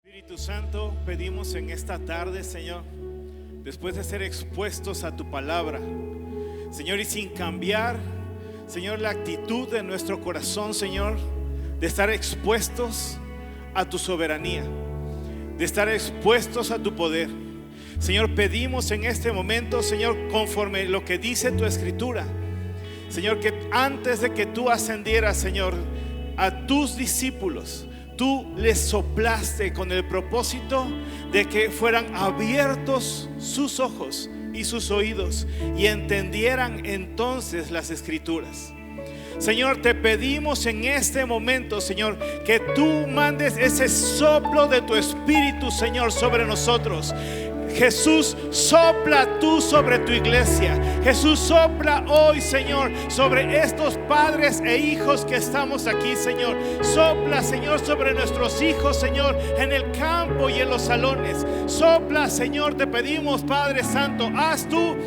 Espíritu Santo, pedimos en esta tarde, Señor, después de ser expuestos a tu palabra, Señor, y sin cambiar, Señor, la actitud de nuestro corazón, Señor, de estar expuestos a tu soberanía, de estar expuestos a tu poder. Señor, pedimos en este momento, Señor, conforme lo que dice tu escritura, Señor, que antes de que tú ascendieras, Señor, a tus discípulos, tú les soplaste con el propósito de que fueran abiertos sus ojos y sus oídos y entendieran entonces las escrituras. Señor, te pedimos en este momento, Señor, que tú mandes ese soplo de tu Espíritu, Señor, sobre nosotros. Jesús, sopla tú sobre tu iglesia. Jesús, sopla hoy, Señor, sobre estos padres e hijos que estamos aquí, Señor. Sopla, Señor, sobre nuestros hijos, Señor, en el campo y en los salones. Sopla, Señor, te pedimos, Padre Santo, haz tú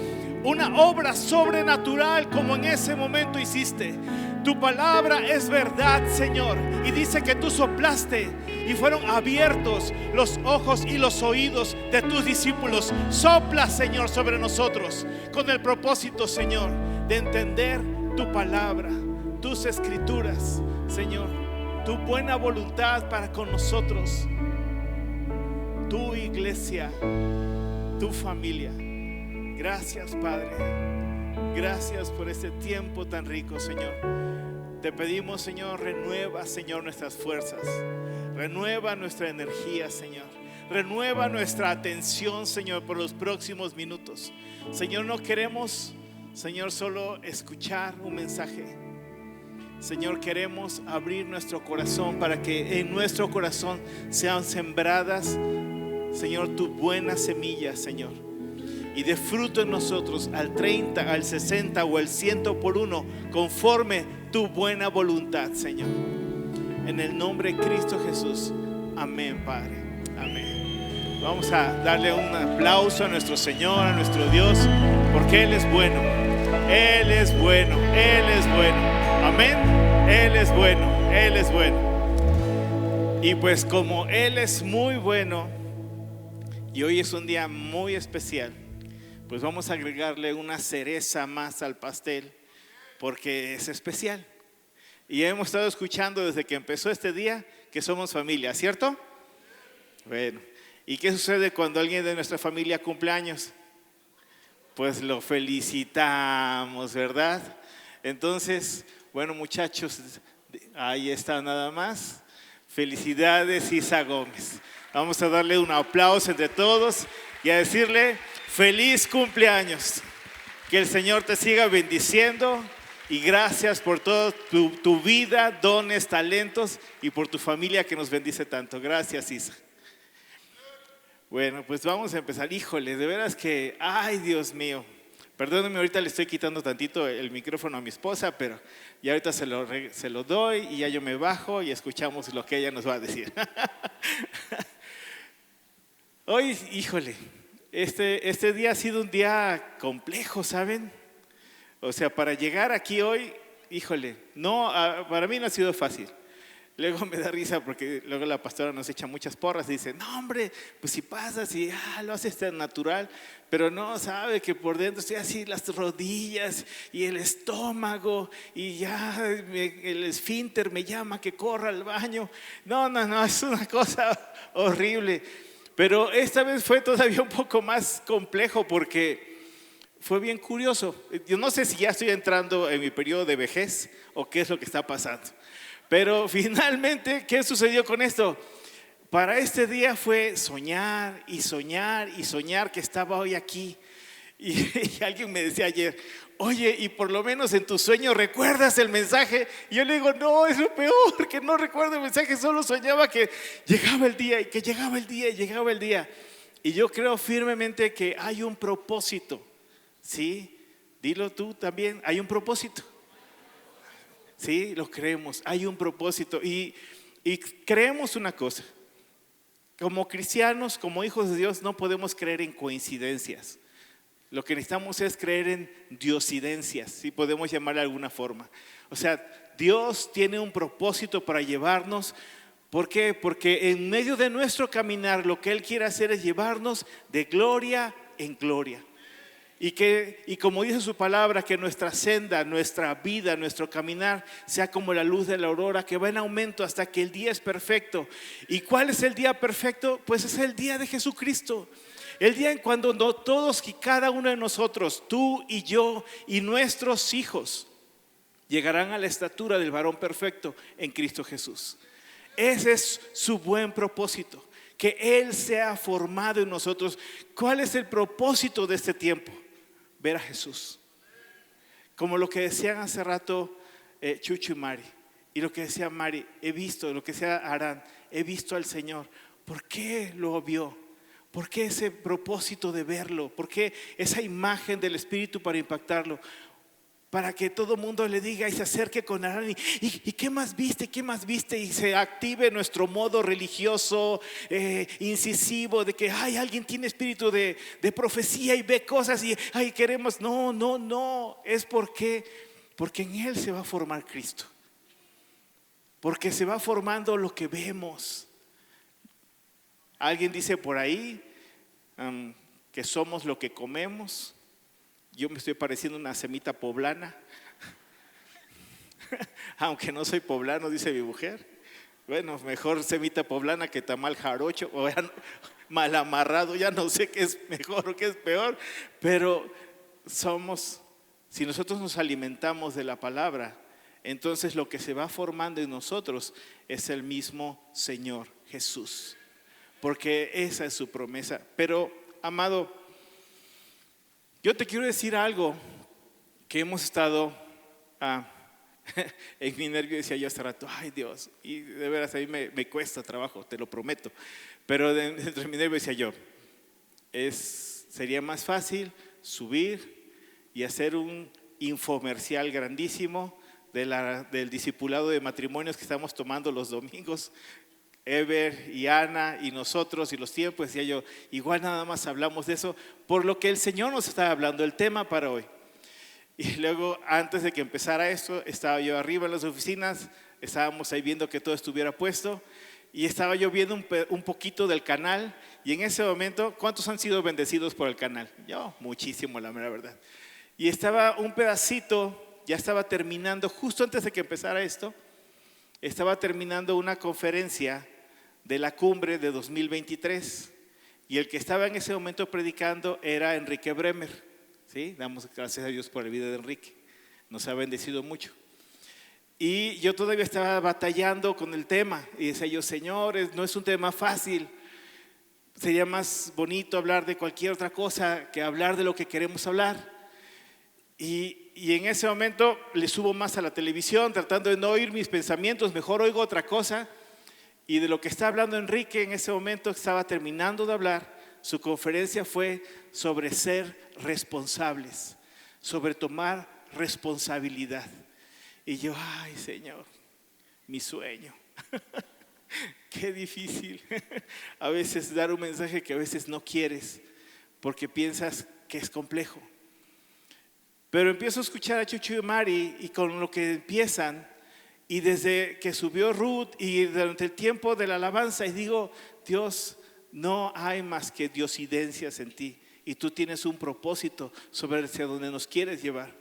una obra sobrenatural como en ese momento hiciste. Tu palabra es verdad, Señor, y dice que tú soplaste y fueron abiertos los ojos y los oídos de tus discípulos. Sopla, Señor, sobre nosotros con el propósito, Señor, de entender tu palabra, tus escrituras, Señor, tu buena voluntad para con nosotros, tu iglesia, tu familia. Gracias, Padre. Gracias por este tiempo tan rico, Señor. Te pedimos, Señor, renueva, Señor, nuestras fuerzas. Renueva nuestra energía, Señor. Renueva nuestra atención, Señor, por los próximos minutos. Señor, no queremos, Señor, solo escuchar un mensaje. Señor, queremos abrir nuestro corazón para que en nuestro corazón sean sembradas, Señor, tus buenas semillas, Señor, y de fruto en nosotros al 30, al 60 o al 100 por uno, conforme tu buena voluntad, Señor. En el nombre de Cristo Jesús. Amén, Padre. Amén. Vamos a darle un aplauso a nuestro Señor, a nuestro Dios, porque Él es bueno. Él es bueno. Él es bueno. Amén. Él es bueno. Él es bueno. Y pues como Él es muy bueno, y hoy es un día muy especial, pues vamos a agregarle una cereza más al pastel, porque es especial. Y hemos estado escuchando desde que empezó este día que somos familia, ¿cierto? Bueno, ¿y qué sucede cuando alguien de nuestra familia cumple años? Pues lo felicitamos, ¿verdad? Entonces, bueno, muchachos, ahí está nada más. Felicidades, Isa Gómez. Vamos a darle un aplauso entre todos y a decirle feliz cumpleaños. Que el Señor te siga bendiciendo y gracias por toda tu vida, dones, talentos y por tu familia que nos bendice tanto. Gracias, Isa. Bueno, pues vamos a empezar. Híjole, de veras que, ay, Dios mío. Perdónenme, ahorita le estoy quitando tantito el micrófono a mi esposa, pero ya ahorita se lo doy y ya yo me bajo y escuchamos lo que ella nos va a decir. Hoy, híjole, este día ha sido un día complejo, ¿saben? O sea, para llegar aquí hoy, híjole, no, para mí no ha sido fácil. Luego me da risa porque luego la pastora nos echa muchas porras y dice, no hombre, pues si pasas y lo haces tan natural, pero no sabe que por dentro estoy así las rodillas y el estómago y ya el esfínter me llama que corra al baño. No, es una cosa horrible. Pero esta vez fue todavía un poco más complejo porque fue bien curioso. Yo no sé si ya estoy entrando en mi periodo de vejez o qué es lo que está pasando. Pero finalmente, ¿qué sucedió con esto? Para este día fue soñar y soñar y soñar que estaba hoy aquí. Y alguien me decía ayer, oye, y por lo menos en tu sueño recuerdas el mensaje. Y yo le digo, no, es lo peor, que no recuerdo el mensaje, solo soñaba que llegaba el día y que llegaba el día y llegaba el día. Y yo creo firmemente que hay un propósito, ¿sí? Dilo tú también, hay un propósito. Sí, lo creemos, hay un propósito y creemos una cosa, como cristianos, como hijos de Dios, no podemos creer en coincidencias. Lo que necesitamos es creer en diosidencias, si podemos llamarle de alguna forma. O sea, Dios tiene un propósito para llevarnos ¿Por qué? Porque en medio de nuestro caminar lo que Él quiere hacer es llevarnos de gloria en gloria. Y como dice su palabra, que nuestra senda, nuestra vida, nuestro caminar sea como la luz de la aurora que va en aumento hasta que el día es perfecto. ¿Y cuál es el día perfecto? Pues es el día de Jesucristo. El día en cuando todos y cada uno de nosotros, tú y yo y nuestros hijos, llegarán a la estatura del varón perfecto en Cristo Jesús. Ese es su buen propósito, que Él sea formado en nosotros. ¿Cuál es el propósito de este tiempo? Ver a Jesús. Como lo que decían hace rato Chucho y Mari, y lo que decía Mari, he visto, lo que decía Arán, he visto al Señor. ¿Por qué lo vio? ¿Por qué ese propósito de verlo? ¿Por qué esa imagen del Espíritu para impactarlo? Para que todo el mundo le diga y se acerque con Arán y ¿qué más viste? ¿Qué más viste? Y se active nuestro modo religioso, incisivo, de que alguien tiene espíritu de profecía y ve cosas y queremos. No, es porque en Él se va a formar Cristo. Porque se va formando lo que vemos. Alguien dice por ahí que somos lo que comemos. Yo me estoy pareciendo una semita poblana. Aunque no soy poblano, dice mi mujer. Bueno, mejor semita poblana que tamal jarocho o mal amarrado. Ya no sé qué es mejor o qué es peor. Pero si nosotros nos alimentamos de la palabra, entonces lo que se va formando en nosotros es el mismo Señor Jesús. Porque esa es su promesa. Pero, amado, yo te quiero decir algo que hemos estado en mi nervio, decía yo hace rato, ay Dios, y de veras a mí me cuesta trabajo, te lo prometo, pero dentro de mi nervio decía yo, sería más fácil subir y hacer un infomercial grandísimo del discipulado de matrimonios que estamos tomando los domingos, Ever y Ana y nosotros y los tiempos. Decía yo, igual nada más hablamos de eso, por lo que el Señor nos está hablando, el tema para hoy. Y luego, antes de que empezara esto, estaba yo arriba en las oficinas, estábamos ahí viendo que todo estuviera puesto, y estaba yo viendo un poquito del canal, y en ese momento, ¿cuántos han sido bendecidos por el canal? Yo, muchísimo, la mera verdad. Y estaba un pedacito, ya estaba terminando, justo antes de que empezara esto, estaba terminando una conferencia de la cumbre de 2023, y el que estaba en ese momento predicando era Enrique Bremer. ¿Sí? Damos gracias a Dios por la vida de Enrique, nos ha bendecido mucho. Y yo todavía estaba batallando con el tema y decía yo, señores, no es un tema fácil, sería más bonito hablar de cualquier otra cosa que hablar de lo que queremos hablar. Y en ese momento le subo más a la televisión, tratando de no oír mis pensamientos, mejor oigo otra cosa. Y de lo que está hablando Enrique en ese momento, estaba terminando de hablar, su conferencia fue sobre ser responsables, sobre tomar responsabilidad. Y yo, ay Señor, mi sueño. Qué difícil a veces dar un mensaje que a veces no quieres porque piensas que es complejo. Pero empiezo a escuchar a Chucho y Mari y con lo que empiezan, y desde que subió Ruth y durante el tiempo de la alabanza, y digo, Dios, no hay más que diosidencias en ti, y tú tienes un propósito sobre hacia donde nos quieres llevar.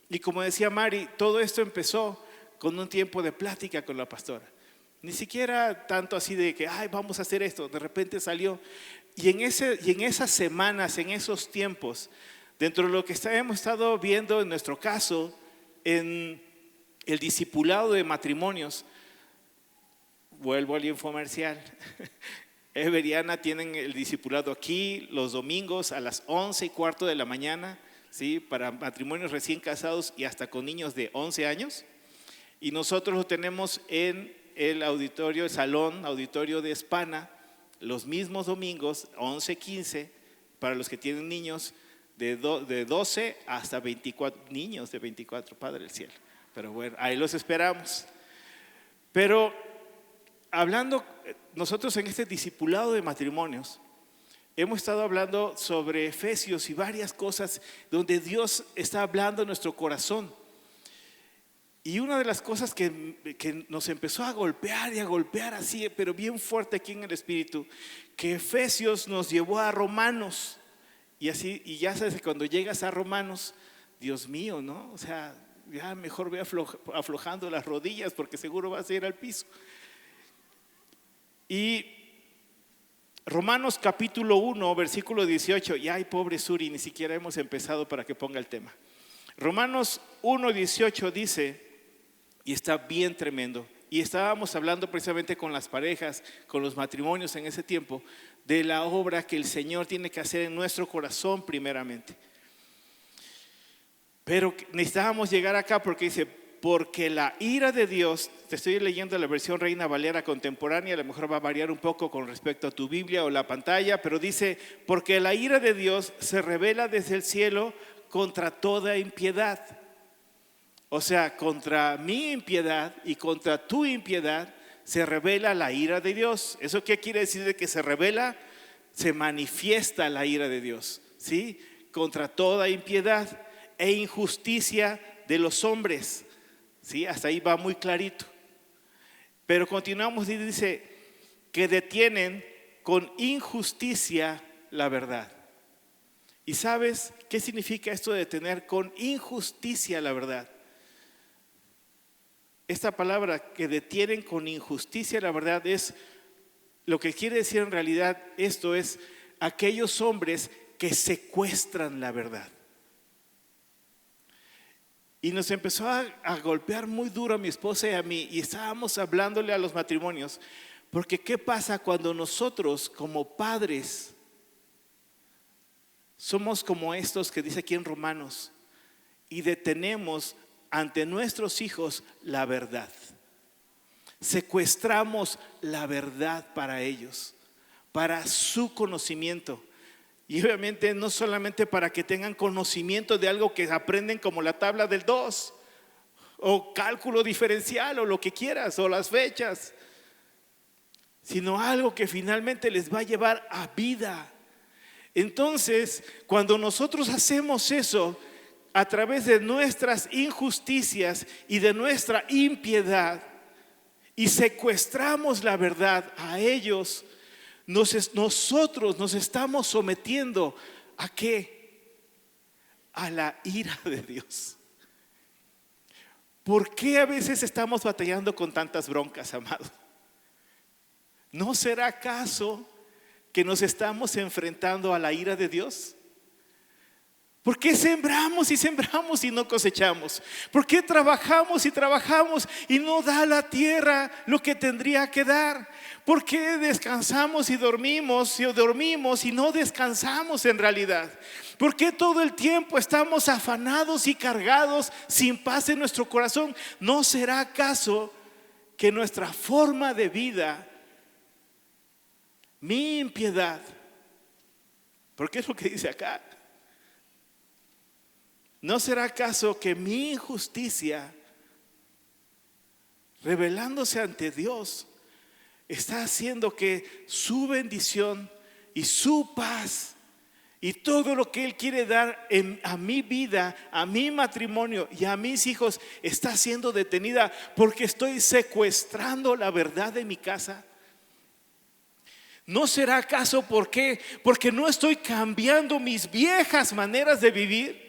Y como decía Mari, todo esto empezó con un tiempo de plática con la pastora. Ni siquiera tanto así de que, vamos a hacer esto, de repente salió. Y en esas semanas, en esos tiempos, dentro de lo que hemos estado viendo en nuestro caso, en el discipulado de matrimonios, vuelvo al infomercial. Ever y Ana tienen el discipulado aquí los domingos a las 11:15 de la mañana, ¿sí? Para matrimonios recién casados y hasta con niños de 11 años. Y nosotros lo tenemos en el auditorio, el salón auditorio de Espana, los mismos domingos, 11:15, para los que tienen niños de 12 hasta 24, niños de 24, Padre del cielo. Pero bueno, ahí los esperamos. Pero hablando, nosotros en este discipulado de matrimonios, hemos estado hablando sobre Efesios y varias cosas donde Dios está hablando en nuestro corazón. Y una de las cosas que nos empezó a golpear y a golpear así, pero bien fuerte aquí en el espíritu, que Efesios nos llevó a Romanos. Y así, y ya sabes que cuando llegas a Romanos, Dios mío, ¿no? O sea, ya mejor ve aflojando las rodillas porque seguro vas a ir al piso. Y Romanos capítulo 1, versículo 18, y ay, pobre Suri, ni siquiera hemos empezado para que ponga el tema. Romanos 1, 18 dice, y está bien tremendo, y estábamos hablando precisamente con las parejas, con los matrimonios en ese tiempo, de la obra que el Señor tiene que hacer en nuestro corazón primeramente. Pero necesitábamos llegar acá porque dice, porque la ira de Dios, te estoy leyendo la versión Reina Valera contemporánea, a lo mejor va a variar un poco con respecto a tu Biblia o la pantalla, pero dice, porque la ira de Dios se revela desde el cielo contra toda impiedad. O sea, contra mi impiedad y contra tu impiedad se revela la ira de Dios. ¿Eso qué quiere decir de que se revela? Se manifiesta la ira de Dios, ¿sí? Contra toda impiedad e injusticia de los hombres, ¿sí? Hasta ahí va muy clarito. Pero continuamos y dice que detienen con injusticia la verdad. ¿Y sabes qué significa esto de detener con injusticia la verdad? Esta palabra que detienen con injusticia la verdad es lo que quiere decir en realidad. Esto es aquellos hombres que secuestran la verdad. Y nos empezó a golpear muy duro a mi esposa y a mí, y estábamos hablándole a los matrimonios, porque ¿qué pasa cuando nosotros como padres somos como estos que dice aquí en Romanos y detenemos ante nuestros hijos la verdad? Secuestramos la verdad para ellos, para su conocimiento. Y obviamente no solamente para que tengan conocimiento de algo que aprenden como la tabla del 2 o cálculo diferencial o lo que quieras o las fechas, sino algo que finalmente les va a llevar a vida. Entonces, cuando nosotros hacemos eso a través de nuestras injusticias y de nuestra impiedad y secuestramos la verdad a ellos, nosotros nos estamos sometiendo ¿a qué? A la ira de Dios. ¿Por qué a veces estamos batallando con tantas broncas, amados? ¿No será acaso que nos estamos enfrentando a la ira de Dios? ¿Por qué sembramos y sembramos y no cosechamos? ¿Por qué trabajamos y trabajamos y no da la tierra lo que tendría que dar? ¿Por qué descansamos y dormimos y no descansamos en realidad? ¿Por qué todo el tiempo estamos afanados y cargados sin paz en nuestro corazón? ¿No será acaso que nuestra forma de vida, mi impiedad, porque es lo que dice acá, ¿no será acaso que mi injusticia, revelándose ante Dios, está haciendo que su bendición y su paz y todo lo que Él quiere dar a mi vida, a mi matrimonio y a mis hijos está siendo detenida porque estoy secuestrando la verdad de mi casa? ¿No será acaso porque no estoy cambiando mis viejas maneras de vivir?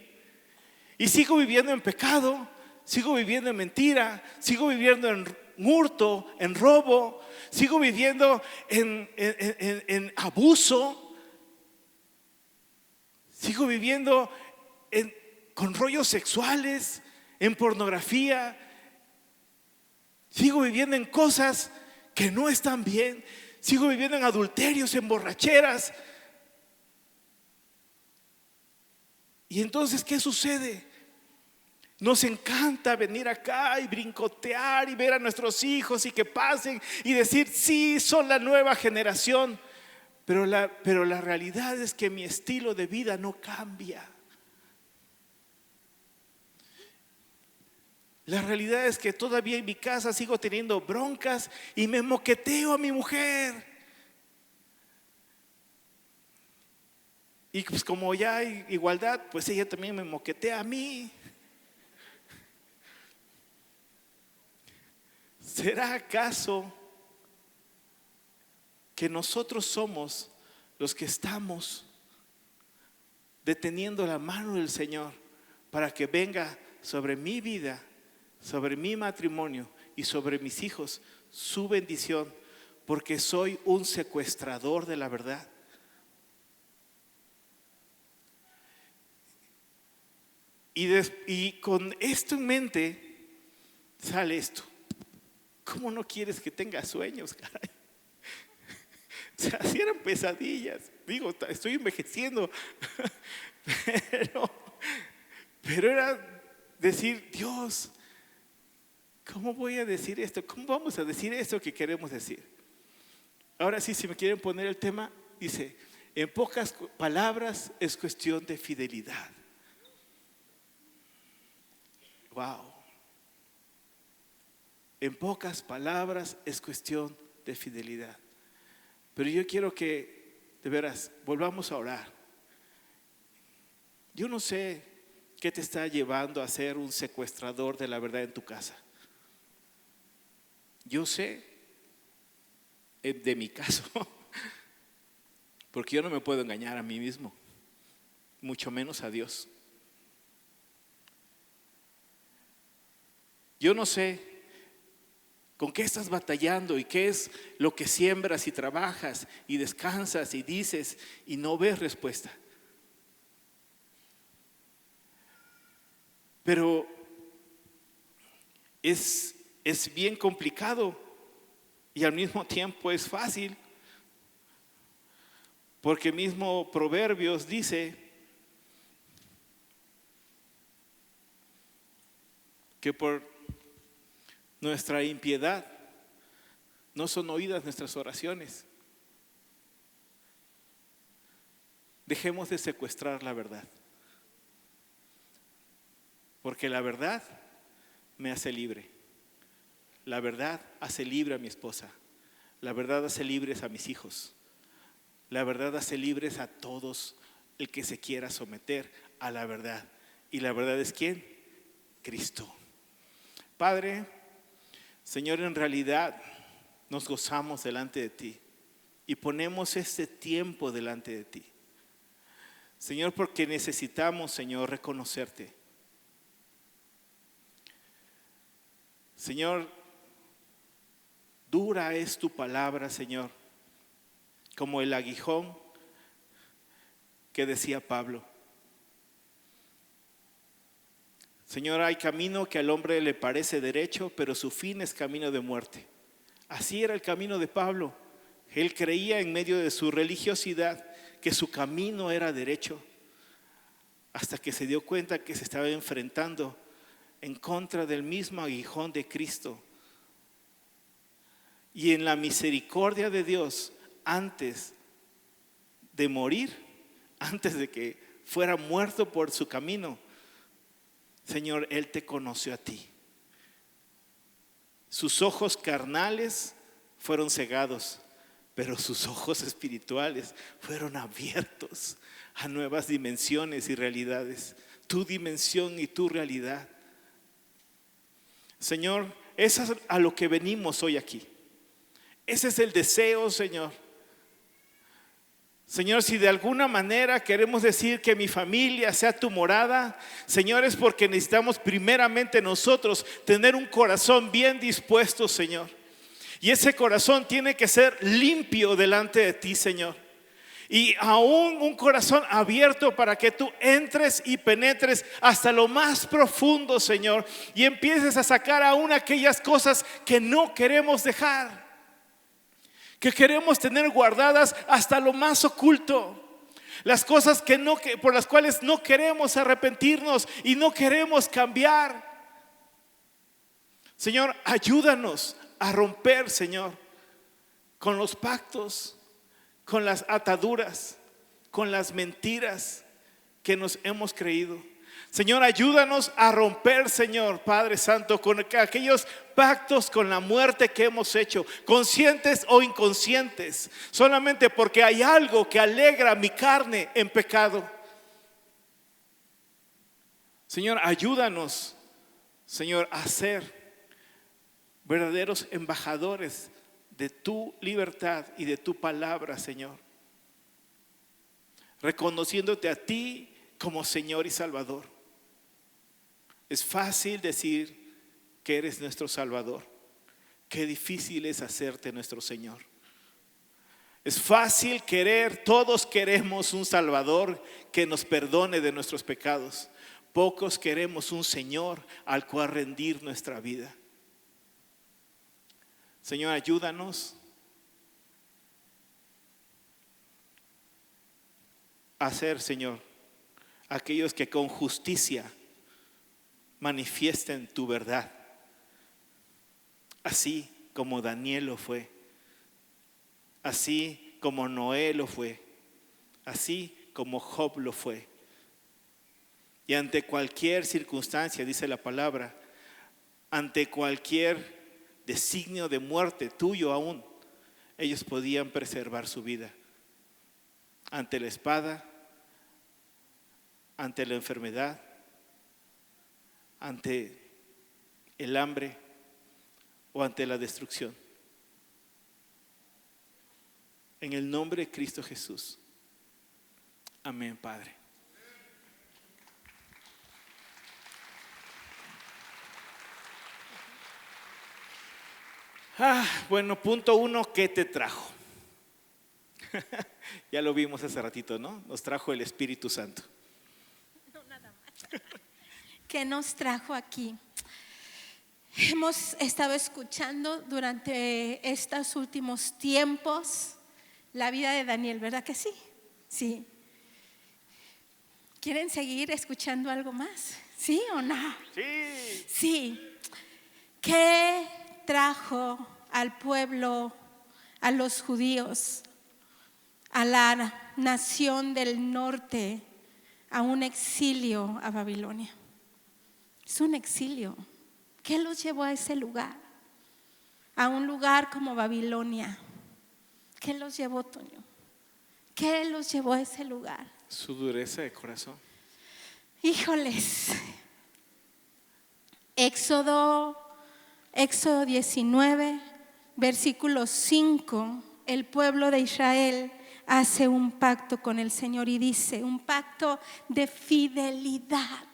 Y sigo viviendo en pecado, sigo viviendo en mentira, sigo viviendo en hurto, en robo, sigo viviendo en abuso, sigo viviendo con rollos sexuales, en pornografía, sigo viviendo en cosas que no están bien, sigo viviendo en adulterios, en borracheras. Y entonces, ¿qué sucede? Nos encanta venir acá y brincotear y ver a nuestros hijos y que pasen y decir, sí, son la nueva generación. Pero la realidad es que mi estilo de vida no cambia. La realidad es que todavía en mi casa sigo teniendo broncas y me moqueteo a mi mujer. Y pues como ya hay igualdad, pues ella también me moquetea a mí. ¿será acaso que nosotros somos los que estamos deteniendo la mano del Señor para que venga sobre mi vida, sobre mi matrimonio y sobre mis hijos su bendición, porque soy un secuestrador de la verdad? Y con esto en mente sale esto: ¿cómo no quieres que tenga sueños, caray? O sea, si eran pesadillas. Digo, estoy envejeciendo, pero era decir: Dios, ¿cómo voy a decir esto? ¿Cómo vamos a decir esto que queremos decir? Ahora sí, si me quieren poner el tema, dice: en pocas palabras es cuestión de fidelidad. Wow. En pocas palabras es cuestión de fidelidad. Pero yo quiero que, de veras, volvamos a orar. Yo no sé qué te está llevando a ser un secuestrador de la verdad en tu casa. Yo sé de mi caso, porque yo no me puedo engañar a mí mismo, mucho menos a Dios. Yo no sé con qué estás batallando y qué es lo que siembras y trabajas y descansas y dices y no ves respuesta. Pero es bien complicado y al mismo tiempo es fácil, porque mismo Proverbios dice que por nuestra impiedad no son oídas nuestras oraciones. Dejemos de secuestrar la verdad, porque la verdad me hace libre. La verdad hace libre a mi esposa. La verdad hace libres a mis hijos. La verdad hace libres a todos el que se quiera someter a la verdad. ¿Y la verdad es quién? Cristo. Padre, Señor, en realidad nos gozamos delante de ti y ponemos este tiempo delante de ti, Señor, porque necesitamos, Señor, reconocerte. Señor, dura es tu palabra, Señor, como el aguijón que decía Pablo. Señor, hay camino que al hombre le parece derecho, pero su fin es camino de muerte. Así era el camino de Pablo. Él creía en medio de su religiosidad que su camino era derecho, hasta que se dio cuenta que se estaba enfrentando en contra del mismo aguijón de Cristo. Y en la misericordia de Dios, antes de morir, antes de que fuera muerto por su camino, Señor, Él te conoció a ti. Sus ojos carnales fueron cegados, pero sus ojos espirituales fueron abiertos a nuevas dimensiones y realidades. Tu dimensión y tu realidad. Señor, eso es a lo que venimos hoy aquí. Ese es el deseo, Señor. Señor, si de alguna manera queremos decir que mi familia sea tu morada, Señor, es porque necesitamos primeramente nosotros tener un corazón bien dispuesto, Señor. Y ese corazón tiene que ser limpio delante de ti, Señor. Y aún un corazón abierto para que tú entres y penetres hasta lo más profundo, Señor, y empieces a sacar aún aquellas cosas que no queremos dejar, que queremos tener guardadas hasta lo más oculto. Las cosas por las cuales no queremos arrepentirnos y no queremos cambiar. Señor, ayúdanos a romper, Señor, con los pactos, con las ataduras, con las mentiras que nos hemos creído. Señor, ayúdanos a romper, Señor, Padre Santo, con aquellos pactos con la muerte que hemos hecho, conscientes o inconscientes, solamente porque hay algo que alegra mi carne en pecado. Señor, ayúdanos, Señor, a hacer verdaderos embajadores de tu libertad y de tu palabra, Señor. Reconociéndote a ti como Señor y Salvador. Es fácil decir que eres nuestro Salvador. Qué difícil es hacerte nuestro Señor. Es fácil querer, todos queremos un Salvador que nos perdone de nuestros pecados. Pocos queremos un Señor al cual rendir nuestra vida. Señor, ayúdanos a ser, Señor, aquellos que con justicia manifiesten tu verdad, así como Daniel lo fue, así como Noé lo fue, así como Job lo fue. Y ante cualquier circunstancia, dice la palabra, ante cualquier designio de muerte tuyo aún, ellos podían preservar su vida. Ante la espada, ante la enfermedad, ante el hambre o ante la destrucción. En el nombre de Cristo Jesús. Amén, Padre. Bueno, punto 1, ¿qué te trajo? Ya lo vimos hace ratito, ¿no? Nos trajo el Espíritu Santo. No, nada más. ¿Qué nos trajo aquí? Hemos estado escuchando durante estos últimos tiempos la vida de Daniel, ¿verdad que sí? Sí. ¿Quieren seguir escuchando algo más? ¿Sí o no? Sí. Sí. ¿Qué trajo al pueblo, a los judíos, a la nación del norte, a un exilio a Babilonia? Es un exilio. ¿Qué los llevó a ese lugar? A un lugar como Babilonia. ¿Qué los llevó, Toño? ¿Qué los llevó a ese lugar? Su dureza de corazón. Híjoles. Éxodo 19, versículo 5, el pueblo de Israel hace un pacto con el Señor y dice, un pacto de fidelidad.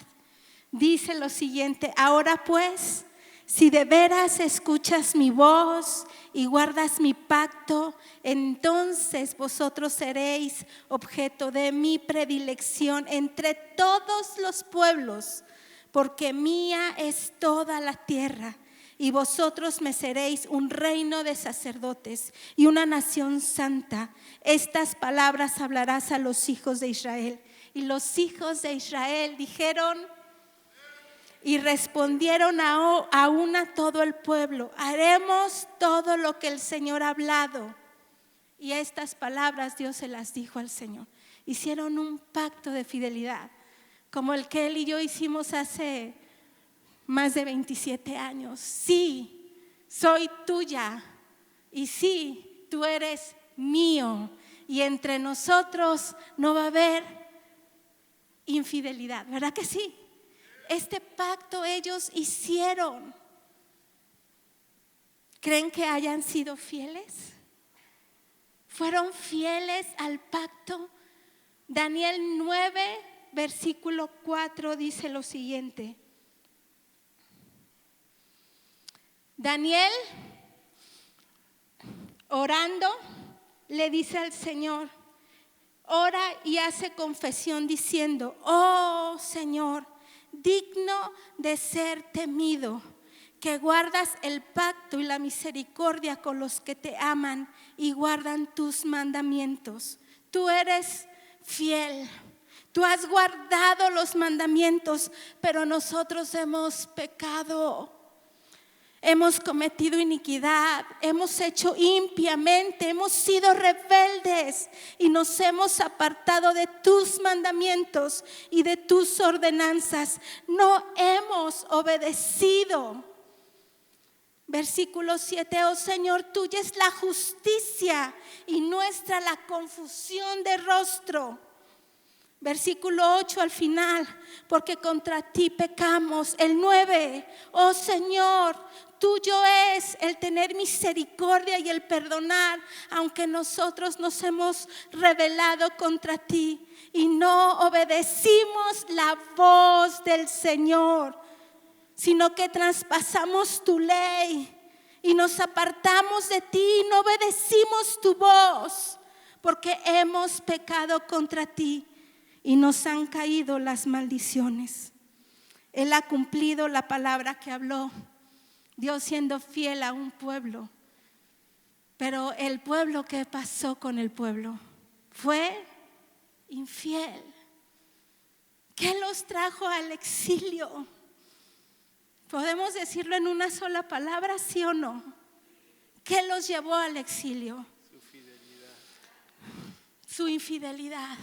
Dice lo siguiente: ahora pues, si de veras escuchas mi voz y guardas mi pacto, entonces vosotros seréis objeto de mi predilección entre todos los pueblos, porque mía es toda la tierra. Y vosotros me seréis un reino de sacerdotes y una nación santa. Estas palabras hablarás a los hijos de Israel. Y los hijos de Israel dijeron y respondieron a una todo el pueblo: haremos todo lo que el Señor ha hablado. Y estas palabras Dios se las dijo al Señor. Hicieron un pacto de fidelidad, como el que él y yo hicimos hace más de 27 años. Sí, soy tuya. Y sí, tú eres mío. Y entre nosotros no va a haber infidelidad, ¿verdad que sí? Este pacto ellos hicieron. ¿Creen que hayan sido fieles? ¿Fueron fieles al pacto? Daniel 9, versículo 4 dice lo siguiente. Daniel, orando, le dice al Señor, ora y hace confesión diciendo: oh Señor, digno de ser temido, que guardas el pacto y la misericordia con los que te aman y guardan tus mandamientos. Tú eres fiel, tú has guardado los mandamientos, pero nosotros hemos pecado. Hemos cometido iniquidad, hemos hecho impiamente, hemos sido rebeldes y nos hemos apartado de tus mandamientos y de tus ordenanzas. No hemos obedecido. Versículo 7, oh Señor, tuya es la justicia y nuestra la confusión de rostro. Versículo 8 al final, porque contra ti pecamos. El 9, oh Señor, tuyo es el tener misericordia y el perdonar, aunque nosotros nos hemos rebelado contra ti y no obedecimos la voz del Señor, sino que traspasamos tu ley y nos apartamos de ti y no obedecimos tu voz, porque hemos pecado contra ti y nos han caído las maldiciones. Él ha cumplido la palabra que habló, Dios siendo fiel a un pueblo. Pero el pueblo, ¿qué pasó con el pueblo? Fue infiel. ¿Qué los trajo al exilio? ¿Podemos decirlo en una sola palabra, sí o no? ¿Qué los llevó al exilio? Su infidelidad.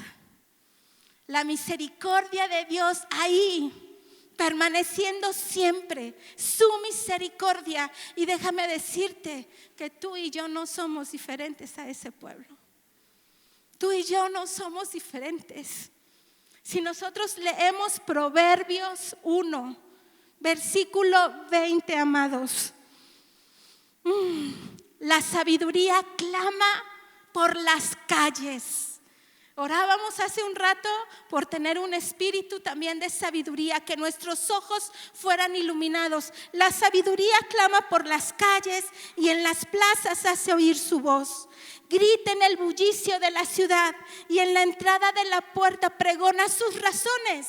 La misericordia de Dios ahí, permaneciendo siempre, su misericordia. Y déjame decirte que tú y yo no somos diferentes a ese pueblo. Tú y yo no somos diferentes. Si nosotros leemos Proverbios 1, versículo 20, amados, la sabiduría clama por las calles. Orábamos hace un rato por tener un espíritu también de sabiduría, que nuestros ojos fueran iluminados. La sabiduría clama por las calles y en las plazas hace oír su voz. Grita en el bullicio de la ciudad y en la entrada de la puerta pregona sus razones.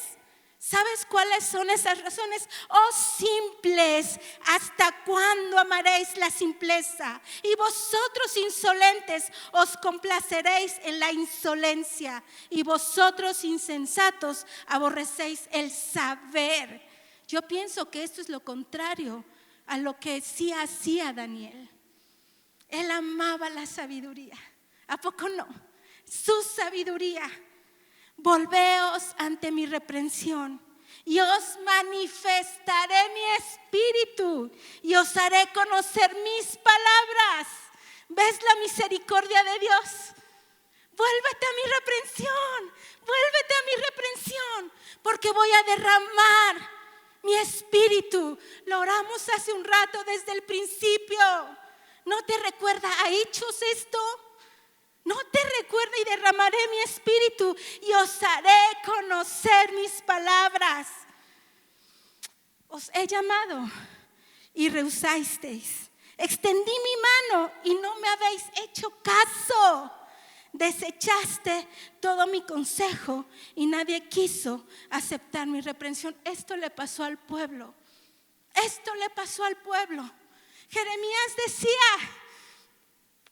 ¿Sabes cuáles son esas razones? Oh simples, ¿hasta cuándo amaréis la simpleza? Y vosotros insolentes os complaceréis en la insolencia. Y vosotros insensatos aborrecéis el saber. Yo pienso que esto es lo contrario a lo que sí hacía Daniel. Él amaba la sabiduría. ¿A poco no? Su sabiduría. Volveos ante mi reprensión y os manifestaré mi espíritu y os haré conocer mis palabras. ¿Ves la misericordia de Dios? Vuélvete a mi reprensión, vuélvete a mi reprensión, porque voy a derramar mi espíritu. Lo oramos hace un rato desde el principio. ¿No te recuerda a Hechos esto? No te recuerda y derramaré mi espíritu y os haré conocer mis palabras. Os he llamado y rehusasteis. Extendí mi mano y no me habéis hecho caso. Desechaste todo mi consejo y nadie quiso aceptar mi reprensión. Esto le pasó al pueblo. Esto le pasó al pueblo. Jeremías decía,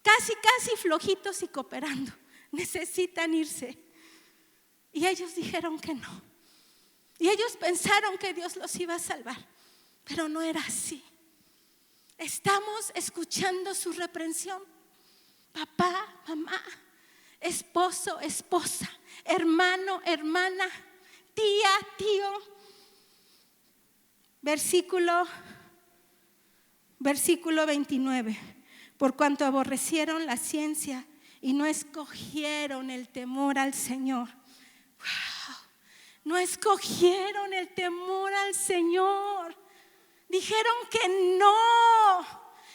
casi flojitos y cooperando, necesitan irse. Y ellos dijeron que no. Y ellos pensaron que Dios los iba a salvar, pero no era así. Estamos escuchando su reprensión. Papá, mamá, esposo, esposa, hermano, hermana, tía, tío. Versículo 29. Por cuanto aborrecieron la ciencia y no escogieron el temor al Señor. Wow. No escogieron el temor al Señor. Dijeron que no.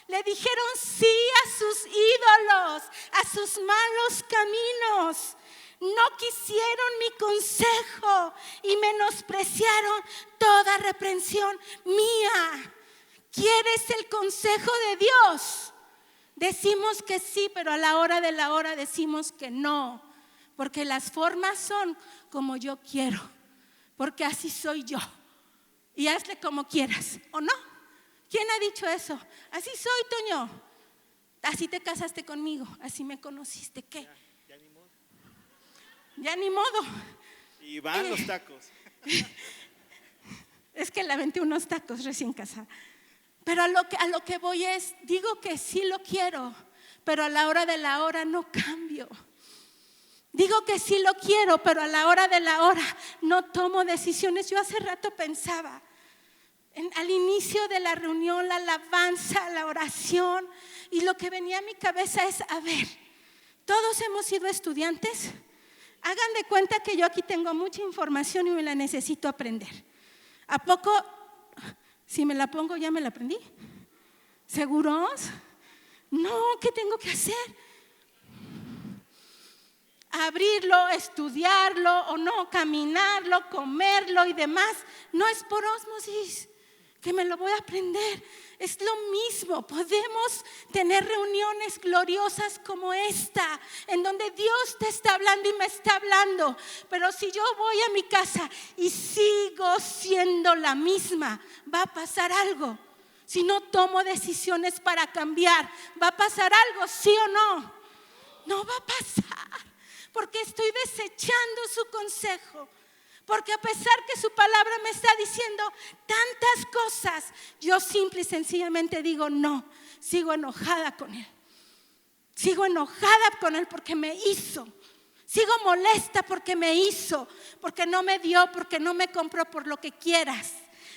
Le dijeron sí a sus ídolos, a sus malos caminos. No quisieron mi consejo y menospreciaron toda reprensión mía. ¿Quieres el consejo de Dios? Decimos que sí, pero a la hora de la hora decimos que no, porque las formas son como yo quiero, porque así soy yo. Y hazle como quieras, ¿o no? ¿Quién ha dicho eso? Así soy, Toño. Así te casaste conmigo, así me conociste. ¿Qué? Ya ni modo. Ya ni modo. Y van los tacos. Es que le aventé unos tacos recién casada. Pero a lo que voy es, digo que sí lo quiero, pero a la hora de la hora no cambio. Digo que sí lo quiero, pero a la hora de la hora no tomo decisiones. Yo hace rato pensaba, al inicio de la reunión, la alabanza, la oración, y lo que venía a mi cabeza es, a ver, todos hemos sido estudiantes. Hagan de cuenta que yo aquí tengo mucha información y me la necesito aprender. ¿A poco? Si me la pongo, ya me la aprendí. ¿Seguros? No, ¿qué tengo que hacer? Abrirlo, estudiarlo o no, caminarlo, comerlo y demás. No es por ósmosis que me lo voy a aprender. Es lo mismo. Podemos tener reuniones gloriosas como esta, en donde Dios te está hablando y me está hablando. Pero si yo voy a mi casa y sigo siendo la misma, va a pasar algo. Si no tomo decisiones para cambiar, ¿va a pasar algo? ¿Sí o no? No va a pasar, porque estoy desechando su consejo. Porque a pesar que su palabra me está diciendo tantas cosas, yo simple y sencillamente digo no. Sigo enojada con él. Sigo enojada con él porque me hizo. Sigo molesta porque me hizo, porque no me dio, porque no me compró, por lo que quieras.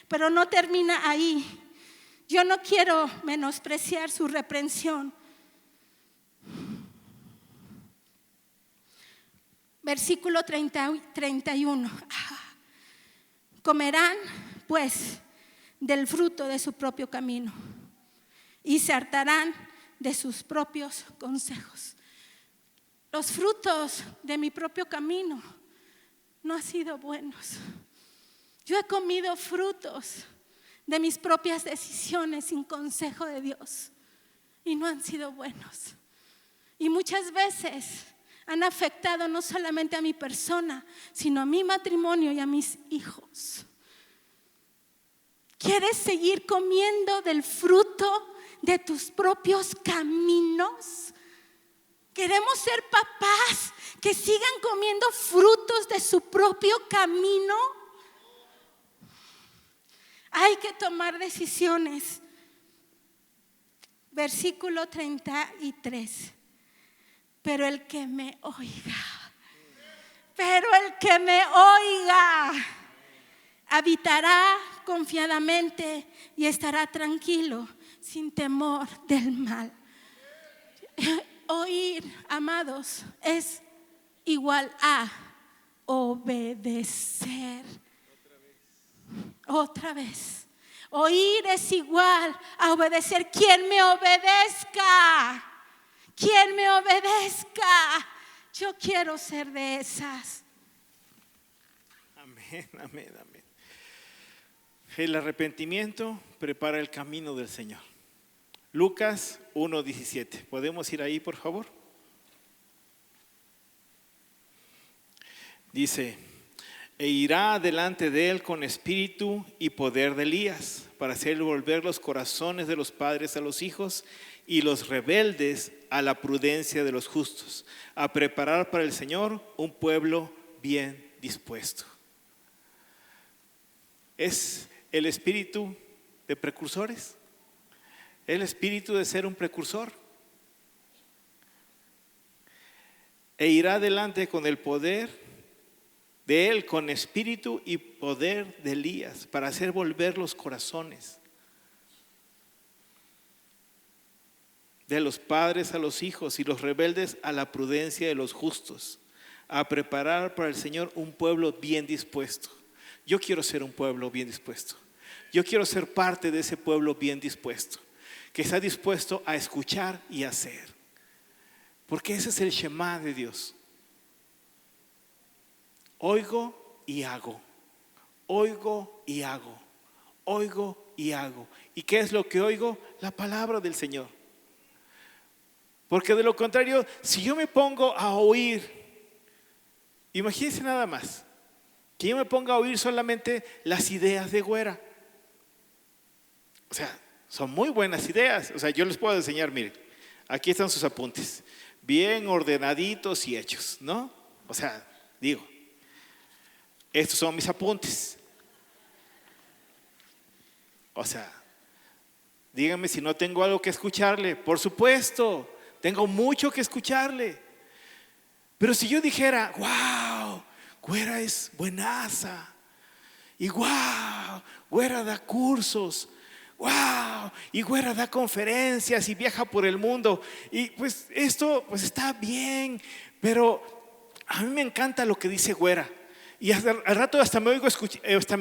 Pero no termina ahí. Yo no quiero menospreciar su reprensión. Versículo 31. Comerán pues del fruto de su propio camino y se hartarán de sus propios consejos. Los frutos de mi propio camino no han sido buenos. Yo he comido frutos de mis propias decisiones sin consejo de Dios y no han sido buenos. Y muchas veces han afectado no solamente a mi persona, sino a mi matrimonio y a mis hijos. ¿Quieres seguir comiendo del fruto de tus propios caminos? ¿Queremos ser papás que sigan comiendo frutos de su propio camino? Hay que tomar decisiones. Versículo 33. Pero el que me oiga, habitará confiadamente y estará tranquilo, sin temor del mal. Oír, amados, es igual a obedecer. Otra vez. Oír es igual a obedecer. ¿Quién me obedezca? ¿Quién me obedezca? Yo quiero ser de esas. Amén, amén, amén. El arrepentimiento prepara el camino del Señor. Lucas 1:17. ¿Podemos ir ahí, por favor? Dice: e irá delante de él con espíritu y poder de Elías, para hacer volver los corazones de los padres a los hijos y los rebeldes a la prudencia de los justos, a preparar para el Señor un pueblo bien dispuesto. Es el espíritu de precursores, el espíritu de ser un precursor. E irá delante con el poder de él, con espíritu y poder de Elías, para hacer volver los corazones de los padres a los hijos y los rebeldes a la prudencia de los justos, a preparar para el Señor un pueblo bien dispuesto. Yo quiero ser un pueblo bien dispuesto. Yo quiero ser parte de ese pueblo bien dispuesto, que está dispuesto a escuchar y hacer, porque ese es el Shema de Dios. Oigo y hago, oigo y hago, oigo y hago. ¿Y qué es lo que oigo? La palabra del Señor. Porque de lo contrario, si yo me pongo a oír, imagínense nada más, que yo me ponga a oír solamente las ideas de Güera. O sea, son muy buenas ideas. O sea, yo les puedo enseñar, miren, aquí están sus apuntes, bien ordenaditos y hechos, ¿no? O sea, digo, estos son mis apuntes. O sea, díganme si no tengo algo que escucharle. Por supuesto, tengo mucho que escucharle. Pero si yo dijera, wow, Güera es buenaza, y wow, Güera da cursos, wow, y Güera da conferencias y viaja por el mundo, y pues esto pues está bien, pero a mí me encanta lo que dice Güera. Y al rato hasta me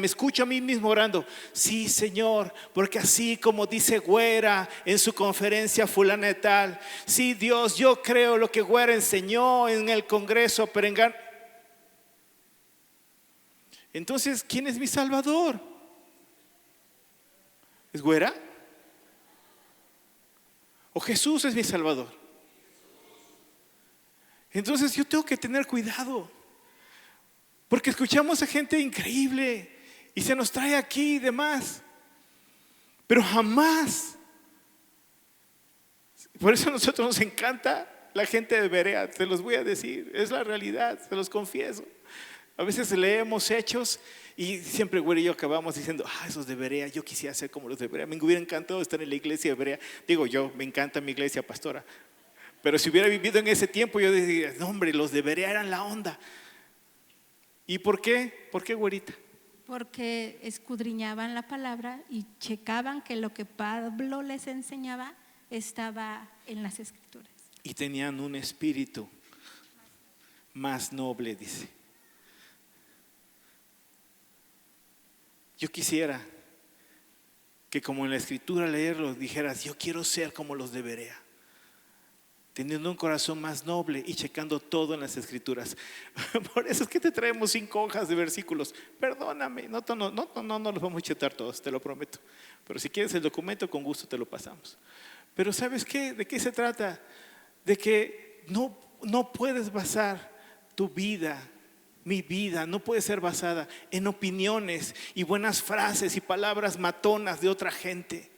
escucho a mí mismo orando. Sí, Señor, porque así como dice Güera en su conferencia fulana de tal. Sí, Dios, yo creo lo que Güera enseñó en el Congreso Perengano. Entonces, ¿quién es mi Salvador? ¿Es Güera? ¿O Jesús es mi Salvador? Entonces yo tengo que tener cuidado, porque escuchamos a gente increíble y se nos trae aquí y demás, pero jamás. Por eso a nosotros nos encanta la gente de Berea, te los voy a decir, es la realidad, se los confieso. A veces leemos Hechos y siempre Güero y yo acabamos diciendo, esos de Berea, yo quisiera ser como los de Berea. Me hubiera encantado estar en la iglesia de Berea. Digo yo, me encanta mi iglesia pastora, pero si hubiera vivido en ese tiempo yo diría, no hombre, los de Berea eran la onda. ¿Y por qué? ¿Por qué, Güerita? Porque escudriñaban la palabra y checaban que lo que Pablo les enseñaba estaba en las Escrituras. Y tenían un espíritu más noble, dice. Yo quisiera que como en la Escritura leerlo dijeras, yo quiero ser como los de Berea, teniendo un corazón más noble y checando todo en las Escrituras. Por eso es que te traemos 5 hojas de versículos. Perdóname, no los vamos a chetar todos, te lo prometo. Pero si quieres el documento, con gusto te lo pasamos. Pero ¿sabes qué? ¿De qué se trata? De que no puedes basar tu vida, mi vida, no puede ser basada en opiniones y buenas frases y palabras matonas de otra gente.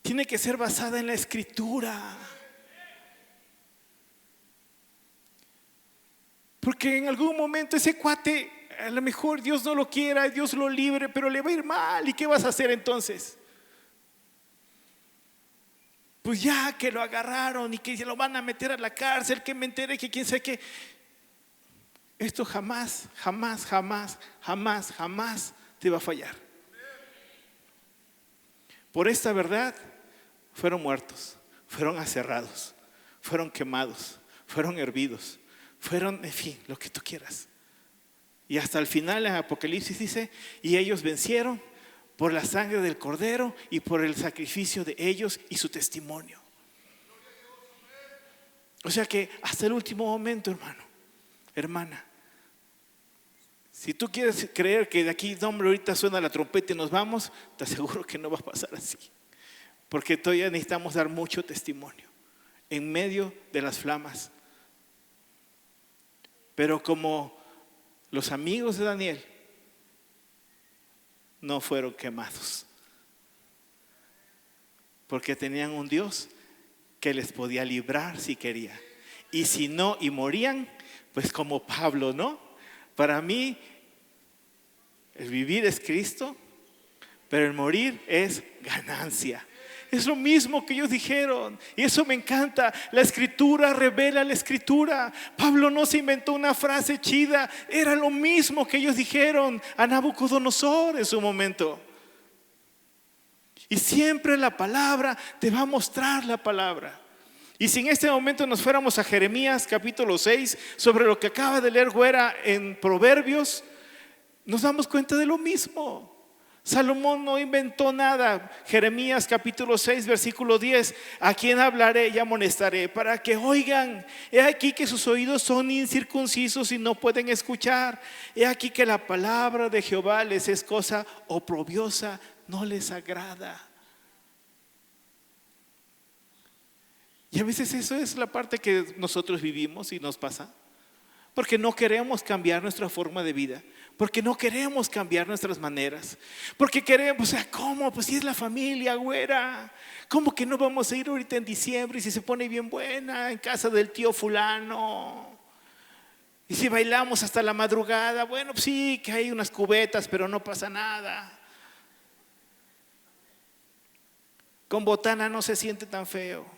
Tiene que ser basada en la Escritura. Porque en algún momento ese cuate, a lo mejor Dios no lo quiera, Dios lo libre, pero le va a ir mal. ¿Y qué vas a hacer entonces? Pues ya que lo agarraron y que se lo van a meter a la cárcel, que me enteré que quién sabe qué. Esto jamás te va a fallar. Por esta verdad fueron muertos, fueron aserrados, fueron quemados, fueron hervidos, fueron, en fin, lo que tú quieras. Y hasta el final en Apocalipsis dice, y ellos vencieron por la sangre del Cordero y por el sacrificio de ellos y su testimonio. O sea que hasta el último momento, hermano, hermana, si tú quieres creer que de aquí, no, hombre, ahorita suena la trompeta y nos vamos, te aseguro que no va a pasar así. Porque todavía necesitamos dar mucho testimonio en medio de las flamas. Pero como los amigos de Daniel no fueron quemados, porque tenían un Dios que les podía librar si quería. Y si no, y morían, pues como Pablo, ¿no? Para mí, el vivir es Cristo, pero el morir es ganancia. Es lo mismo que ellos dijeron, y eso me encanta. La Escritura revela la Escritura. Pablo no se inventó una frase chida, era lo mismo que ellos dijeron a Nabucodonosor en su momento. Y siempre la palabra te va a mostrar la palabra. Y si en este momento nos fuéramos a Jeremías capítulo 6, sobre lo que acaba de leer Güera en Proverbios, nos damos cuenta de lo mismo. Salomón no inventó nada. Jeremías capítulo 6 versículo 10, a quien hablaré y amonestaré para que oigan. He aquí que sus oídos son incircuncisos y no pueden escuchar. He aquí que la palabra de Jehová les es cosa oprobiosa, no les agrada. Y a veces eso es la parte que nosotros vivimos y nos pasa, porque no queremos cambiar nuestra forma de vida, porque no queremos cambiar nuestras maneras, porque queremos, ¿cómo? Pues si es la familia, Güera, ¿cómo que no vamos a ir ahorita en diciembre y si se pone bien buena en casa del tío fulano? Y si bailamos hasta la madrugada, bueno, pues sí, que hay unas cubetas, pero no pasa nada. Con botana no se siente tan feo.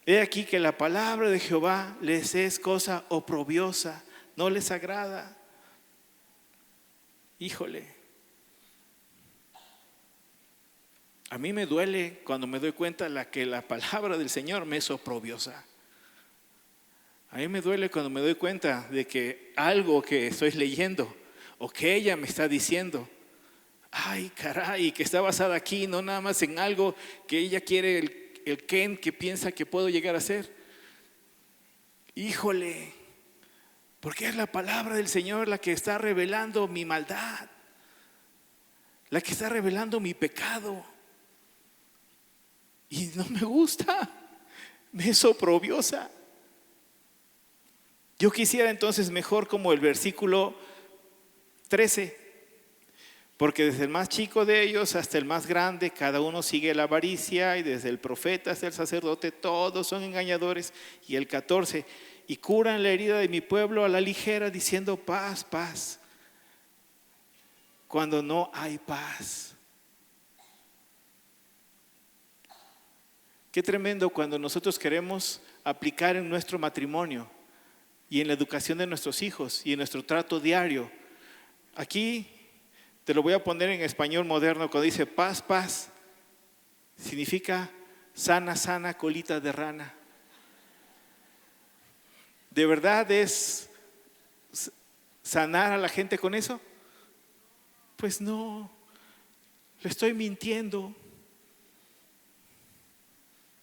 He aquí que la palabra de Jehová les es cosa oprobiosa, no les agrada. Híjole. A mí me duele cuando me doy cuenta que la palabra del Señor me es oprobiosa. A mí me duele cuando me doy cuenta de que algo que estoy leyendo o que ella me está diciendo, ay caray, que está basada aquí, no nada más en algo que ella quiere, el Ken que piensa que puedo llegar a ser. Híjole, porque es la palabra del Señor la que está revelando mi maldad, la que está revelando mi pecado. Y no me gusta, me es oprobiosa. Yo quisiera entonces mejor como el versículo 13, porque desde el más chico de ellos hasta el más grande, cada uno sigue la avaricia, y desde el profeta hasta el sacerdote, todos son engañadores. Y el 14, y curan la herida de mi pueblo a la ligera, diciendo paz, paz, cuando no hay paz. Qué tremendo cuando nosotros queremos aplicar en nuestro matrimonio y en la educación de nuestros hijos y en nuestro trato diario. Aquí te lo voy a poner en español moderno. Cuando dice paz, paz, significa sana, sana, colita de rana. ¿De verdad es sanar a la gente con eso? Pues no, le estoy mintiendo.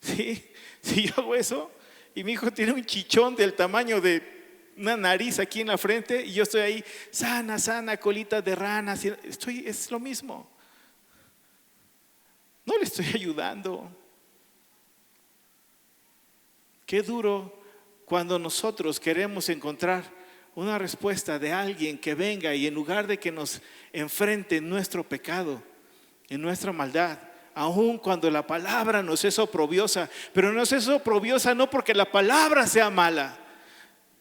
¿Sí? Si yo hago eso y mi hijo tiene un chichón del tamaño de una nariz aquí en la frente y yo estoy ahí, sana, sana, colita de rana, es lo mismo. No le estoy ayudando. Qué duro cuando nosotros queremos encontrar una respuesta de alguien que venga y en lugar de que nos enfrente en nuestro pecado, en nuestra maldad, aun cuando la palabra nos es oprobiosa, pero nos es oprobiosa no porque la palabra sea mala,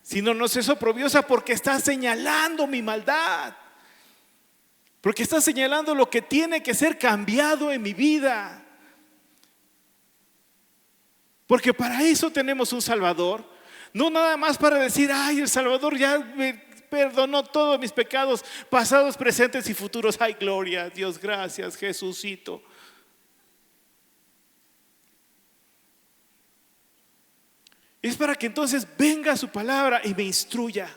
sino nos es oprobiosa porque está señalando mi maldad, porque está señalando lo que tiene que ser cambiado en mi vida. Porque para eso tenemos un Salvador, no nada más para decir, ay, el Salvador ya me perdonó todos mis pecados pasados, presentes y futuros. Ay, gloria a Dios, gracias Jesucito. Es para que entonces venga su palabra y me instruya,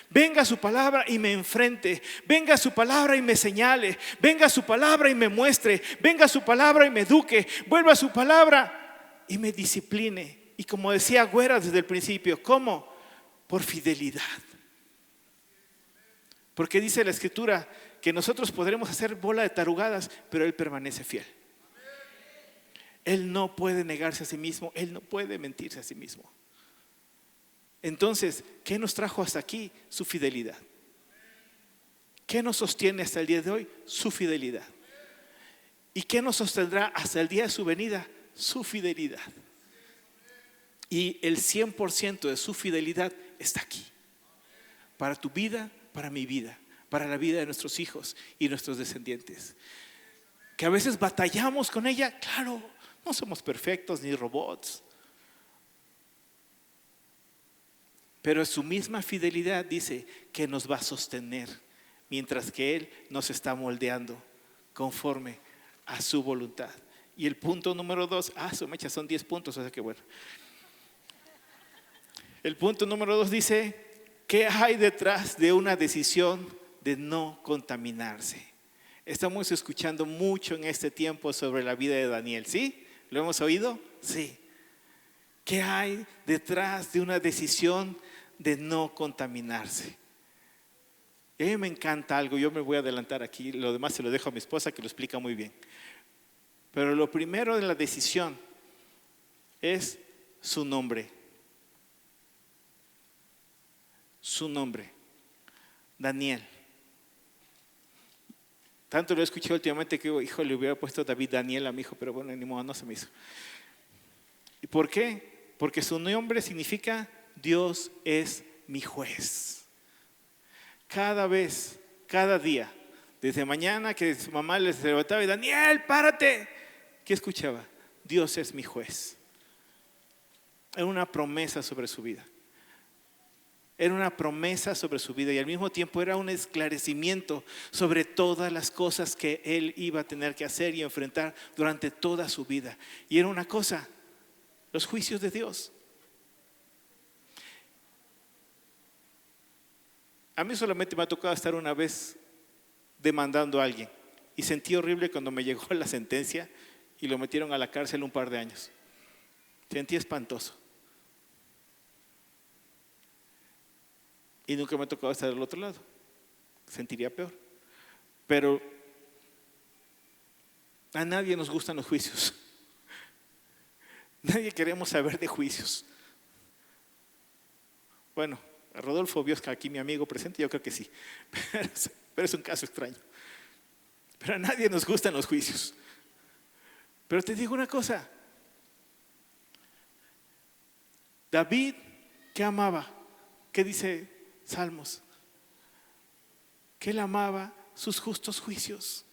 venga su palabra y me enfrente, venga su palabra y me señale, venga su palabra y me muestre, venga su palabra y me eduque, vuelva su palabra y me discipline. Y como decía Güera desde el principio, ¿cómo? Por fidelidad. Porque dice la Escritura que nosotros podremos hacer bola de tarugadas, pero Él permanece fiel. Él no puede negarse a sí mismo, Él no puede mentirse a sí mismo. Entonces, ¿qué nos trajo hasta aquí? Su fidelidad. ¿Qué nos sostiene hasta el día de hoy? Su fidelidad. ¿Y qué nos sostendrá hasta el día de su venida? Su fidelidad. Y el 100% de su fidelidad está aquí. Para tu vida, para mi vida, para la vida de nuestros hijos y nuestros descendientes. Que a veces batallamos con ella, claro, no somos perfectos ni robots. Pero su misma fidelidad dice que nos va a sostener mientras que Él nos está moldeando conforme a su voluntad. Y el punto número 2, su mecha, son 10 puntos, o sea que bueno. El punto número 2 dice, ¿qué hay detrás de una decisión de no contaminarse? Estamos escuchando mucho en este tiempo sobre la vida de Daniel, ¿sí? ¿Lo hemos oído? Sí. ¿Qué hay detrás de una decisión de no contaminarse? Y a mí me encanta algo, yo me voy a adelantar aquí, lo demás se lo dejo a mi esposa que lo explica muy bien. Pero lo primero de la decisión es su nombre. Su nombre, Daniel. Tanto lo he escuchado últimamente que, hijo, le hubiera puesto David Daniel a mi hijo, pero bueno, ni modo, no se me hizo. ¿Y por qué? Porque su nombre significa Dios es mi juez. Cada vez, cada día, desde mañana que su mamá les levantaba y Daniel, párate, ¿qué escuchaba? Dios es mi juez. Era una promesa sobre su vida. era una promesa sobre su vida y al mismo tiempo era un esclarecimiento sobre todas las cosas que él iba a tener que hacer y enfrentar durante toda su vida. Y era una cosa, los juicios de Dios. A mí solamente me ha tocado estar una vez demandando a alguien y sentí horrible cuando me llegó la sentencia y lo metieron a la cárcel un par de años. Sentí espantoso. Y nunca me ha tocado estar del otro lado. Sentiría peor. Pero a nadie nos gustan los juicios. Nadie queremos saber de juicios. Bueno, a Rodolfo Biosca, aquí mi amigo presente, yo creo que sí. Pero es un caso extraño. Pero a nadie nos gustan los juicios. Pero te digo una cosa. David, ¿qué amaba? ¿Qué dice Salmos? Que él amaba sus justos juicios.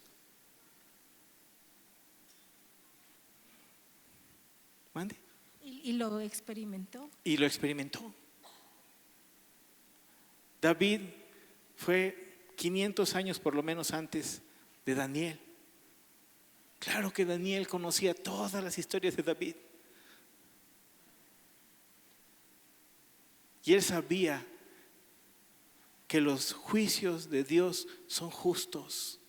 ¿Mande? Y lo experimentó. Y lo experimentó. David fue 500 años por lo menos antes de Daniel. Claro que Daniel conocía todas las historias de David. Y él sabía que los juicios de Dios son justos.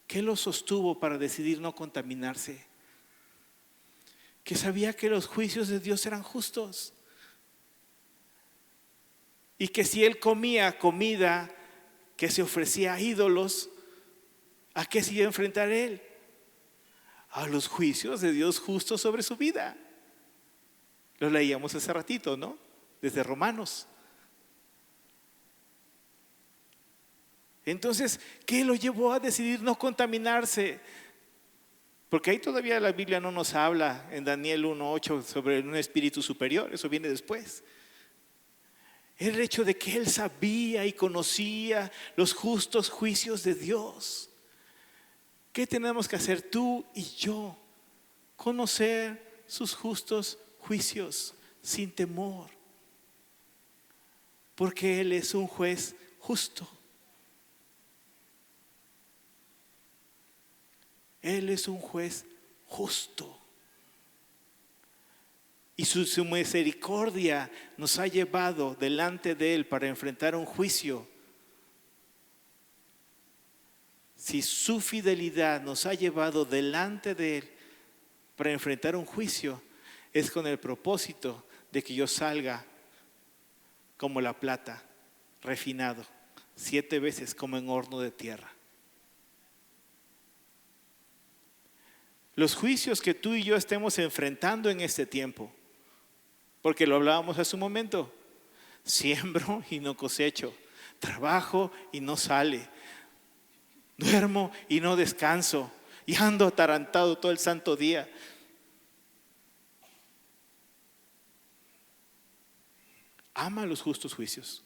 Que lo sostuvo para decidir no contaminarse. Que sabía que los juicios de Dios eran justos. Y que si él comía comida que se ofrecía a ídolos, ¿a qué se iba a enfrentar él? A los juicios de Dios justos sobre su vida. Lo leíamos hace ratito, ¿no? Desde Romanos. Entonces, ¿qué lo llevó a decidir no contaminarse? Porque ahí todavía la Biblia no nos habla en Daniel 1:8 sobre un espíritu superior, eso viene después. El hecho de que él sabía y conocía los justos juicios de Dios. ¿Qué tenemos que hacer tú y yo? Conocer sus justos juicios sin temor. Porque Él es un juez justo. Él es un juez justo. Y su misericordia nos ha llevado delante de Él para enfrentar un juicio. Si su fidelidad nos ha llevado delante de Él para enfrentar un juicio, es con el propósito de que yo salga como la plata, refinado, 7 veces como en horno de tierra. Los juicios que tú y yo estemos enfrentando en este tiempo, porque lo hablábamos hace un momento, siembro y no cosecho, trabajo y no sale, duermo y no descanso, y ando atarantado todo el santo día. Ama los justos juicios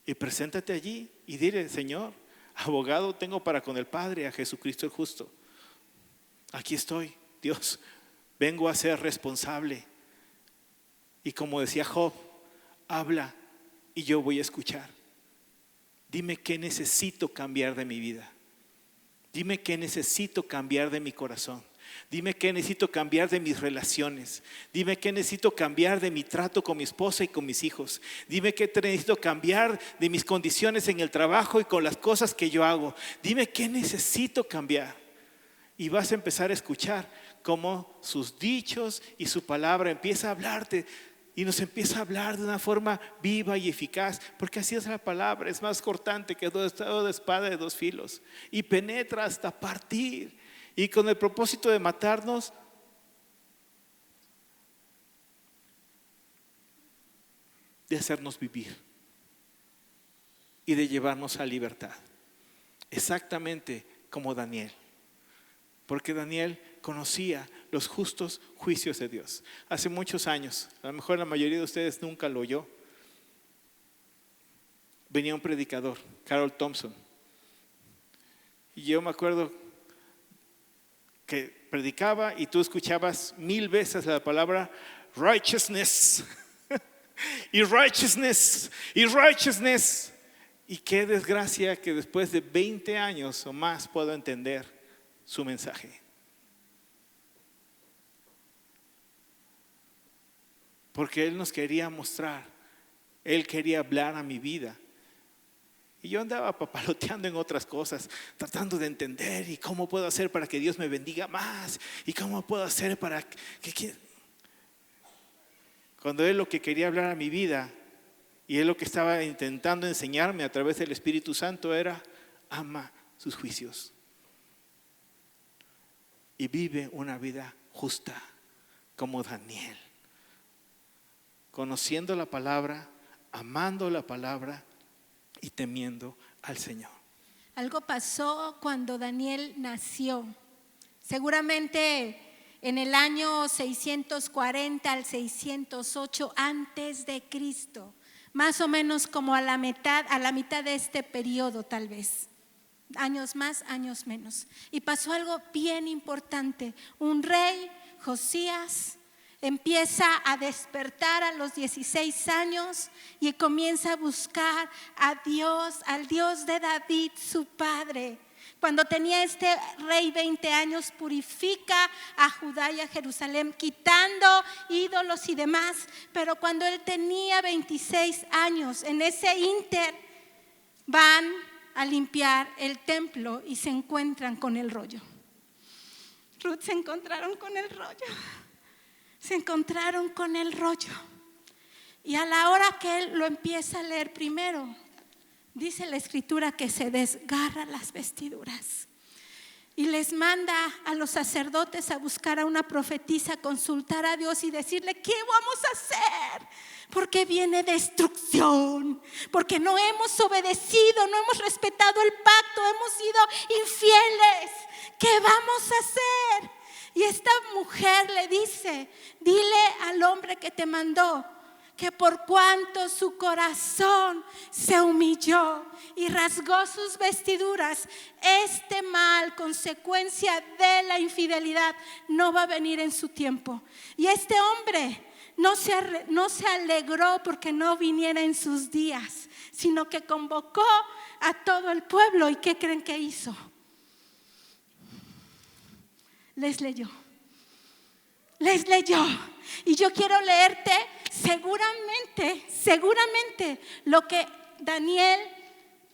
y preséntate allí y dile: Señor, abogado tengo para con el Padre, a Jesucristo el justo. Aquí estoy, Dios, vengo a ser responsable. Y como decía Job, habla y yo voy a escuchar. Dime qué necesito cambiar de mi vida. Dime qué necesito cambiar de mi corazón. Dime qué necesito cambiar de mis relaciones. Dime qué necesito cambiar de mi trato con mi esposa y con mis hijos. Dime qué necesito cambiar de mis condiciones en el trabajo y con las cosas que yo hago. Dime qué necesito cambiar. Y vas a empezar a escuchar cómo sus dichos y su palabra empieza a hablarte. Y nos empieza a hablar de una forma viva y eficaz, porque así es la palabra, es más cortante que toda espada de 2 filos y penetra hasta partir, y con el propósito de matarnos, de hacernos vivir y de llevarnos a libertad, exactamente como Daniel. Porque Daniel conocía los justos juicios de Dios. Hace muchos años, a lo mejor la mayoría de ustedes nunca lo oyó, venía un predicador, Carol Thompson. Y yo me acuerdo que predicaba y tú escuchabas 1000 veces la palabra righteousness. y righteousness, y righteousness. Y qué desgracia que después de 20 años o más puedo entender su mensaje. Porque Él nos quería mostrar, Él quería hablar a mi vida. Y yo andaba papaloteando en otras cosas, tratando de entender y cómo puedo hacer para que Dios me bendiga más, y cómo puedo hacer para que cuando Él lo que quería hablar a mi vida y Él lo que estaba intentando enseñarme a través del Espíritu Santo era: ama sus juicios y vive una vida justa como Daniel, conociendo la palabra, amando la palabra y temiendo al Señor. Algo pasó cuando Daniel nació. Seguramente en el año 640 al 608 antes de Cristo, más o menos como a la mitad de este periodo, tal vez. Años más, años menos. Y pasó algo bien importante. Un rey, Josías, empieza a despertar a los 16 años y comienza a buscar a Dios, al Dios de David, su padre. Cuando tenía este rey 20 años, purifica a Judá y a Jerusalén, quitando ídolos y demás. Pero cuando él tenía 26 años, en ese ínter, van a limpiar el templo y se encuentran con el rollo. Ruth, se encontraron con el rollo. Se encontraron con el rollo. Y a la hora que él lo empieza a leer primero, dice la escritura que se desgarra las vestiduras y les manda a los sacerdotes a buscar a una profetisa, consultar a Dios y decirle: ¿qué vamos a hacer? Porque viene destrucción, porque no hemos obedecido, no hemos respetado el pacto, hemos sido infieles. ¿Qué vamos a hacer? Y esta mujer le dice: dile al hombre que te mandó que por cuanto su corazón se humilló y rasgó sus vestiduras, este mal, consecuencia de la infidelidad, no va a venir en su tiempo. Y este hombre no se alegró porque no viniera en sus días, sino que convocó a todo el pueblo. ¿Y qué creen que hizo? Les leyó. Y yo quiero leerte seguramente lo que Daniel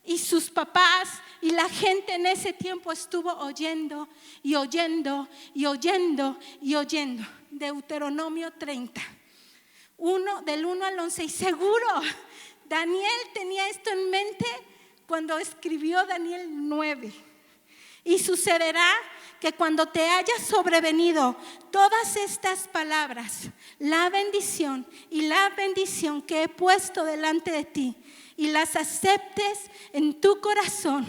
y sus papás y la gente en ese tiempo estuvo oyendo y oyendo y oyendo y oyendo. Deuteronomio 30, del 1 al 11. Y seguro Daniel tenía esto en mente cuando escribió Daniel 9. Y sucederá que cuando te haya sobrevenido todas estas palabras, la bendición que he puesto delante de ti, y las aceptes en tu corazón,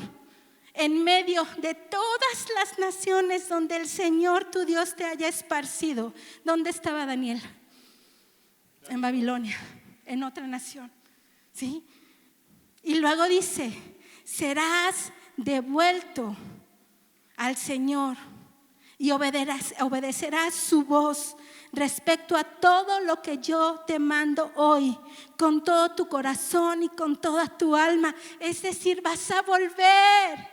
en medio de todas las naciones donde el Señor tu Dios te haya esparcido. ¿Dónde estaba Daniel? En Babilonia, en otra nación, ¿sí? Y luego dice: serás devuelto al Señor y obedecerás su voz respecto a todo lo que yo te mando hoy, con todo tu corazón y con toda tu alma. Es decir, vas a volver.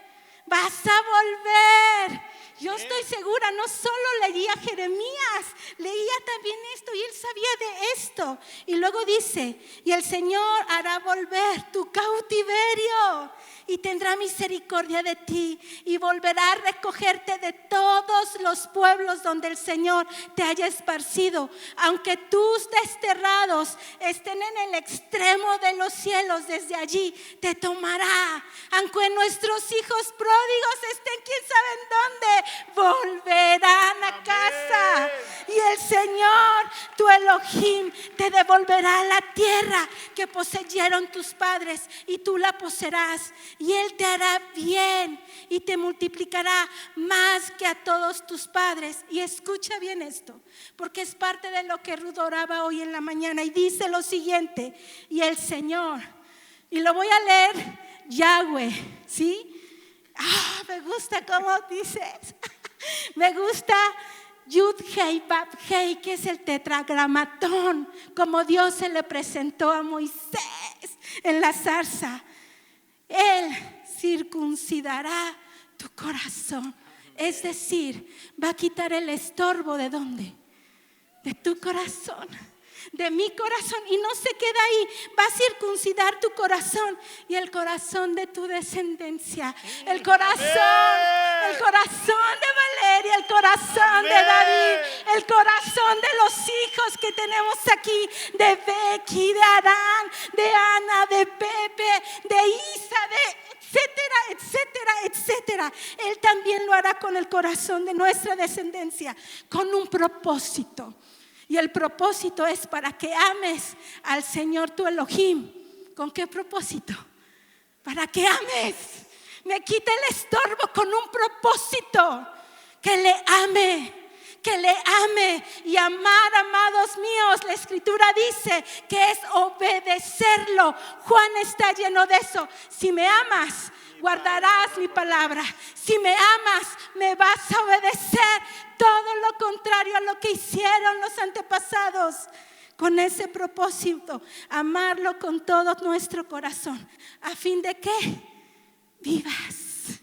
Yo estoy segura, no solo leía Jeremías, leía también esto y él sabía de esto. Y luego dice: y el Señor hará volver tu cautiverio y tendrá misericordia de ti y volverá a recogerte de todos los pueblos donde el Señor te haya esparcido. Aunque tus desterrados estén en el extremo de los cielos, desde allí te tomará. Aunque nuestros hijos pródigos estén quién sabe en dónde, volverán a casa. Y el Señor, tu Elohim, te devolverá la tierra que poseyeron tus padres y tú la poseerás. Y Él te hará bien y te multiplicará más que a todos tus padres. Y escucha bien esto, porque es parte de lo que Ruth oraba hoy en la mañana. Y dice lo siguiente: y el Señor, y lo voy a leer, Yahweh, ¿sí? Me gusta cómo dices. Me gusta Yud Hei Bab Hei, que es el tetragramatón, como Dios se le presentó a Moisés en la zarza. Él circuncidará tu corazón. Es decir, va a quitar el estorbo ¿de dónde? De tu corazón, de mi corazón, y no se queda ahí. Va a circuncidar tu corazón y el corazón de tu descendencia, el corazón de Valeria, el corazón de David, el corazón de los hijos que tenemos aquí, de Becky, de Arán, de Ana, de Pepe, de Isa, de etcétera, etcétera, etcétera. Él también lo hará con el corazón de nuestra descendencia, con un propósito. Y el propósito es para que ames al Señor tu Elohim. ¿Con qué propósito? Para que ames. Me quite el estorbo con un propósito. Que le ame. Que le ame. Y amar, amados míos, la Escritura dice que es obedecerlo. Juan está lleno de eso. Si me amas, guardarás mi palabra. Si me amas, me vas a obedecer. Todo lo contrario a lo que hicieron los antepasados. Con ese propósito, amarlo con todo nuestro corazón. ¿A fin de qué? Vivas.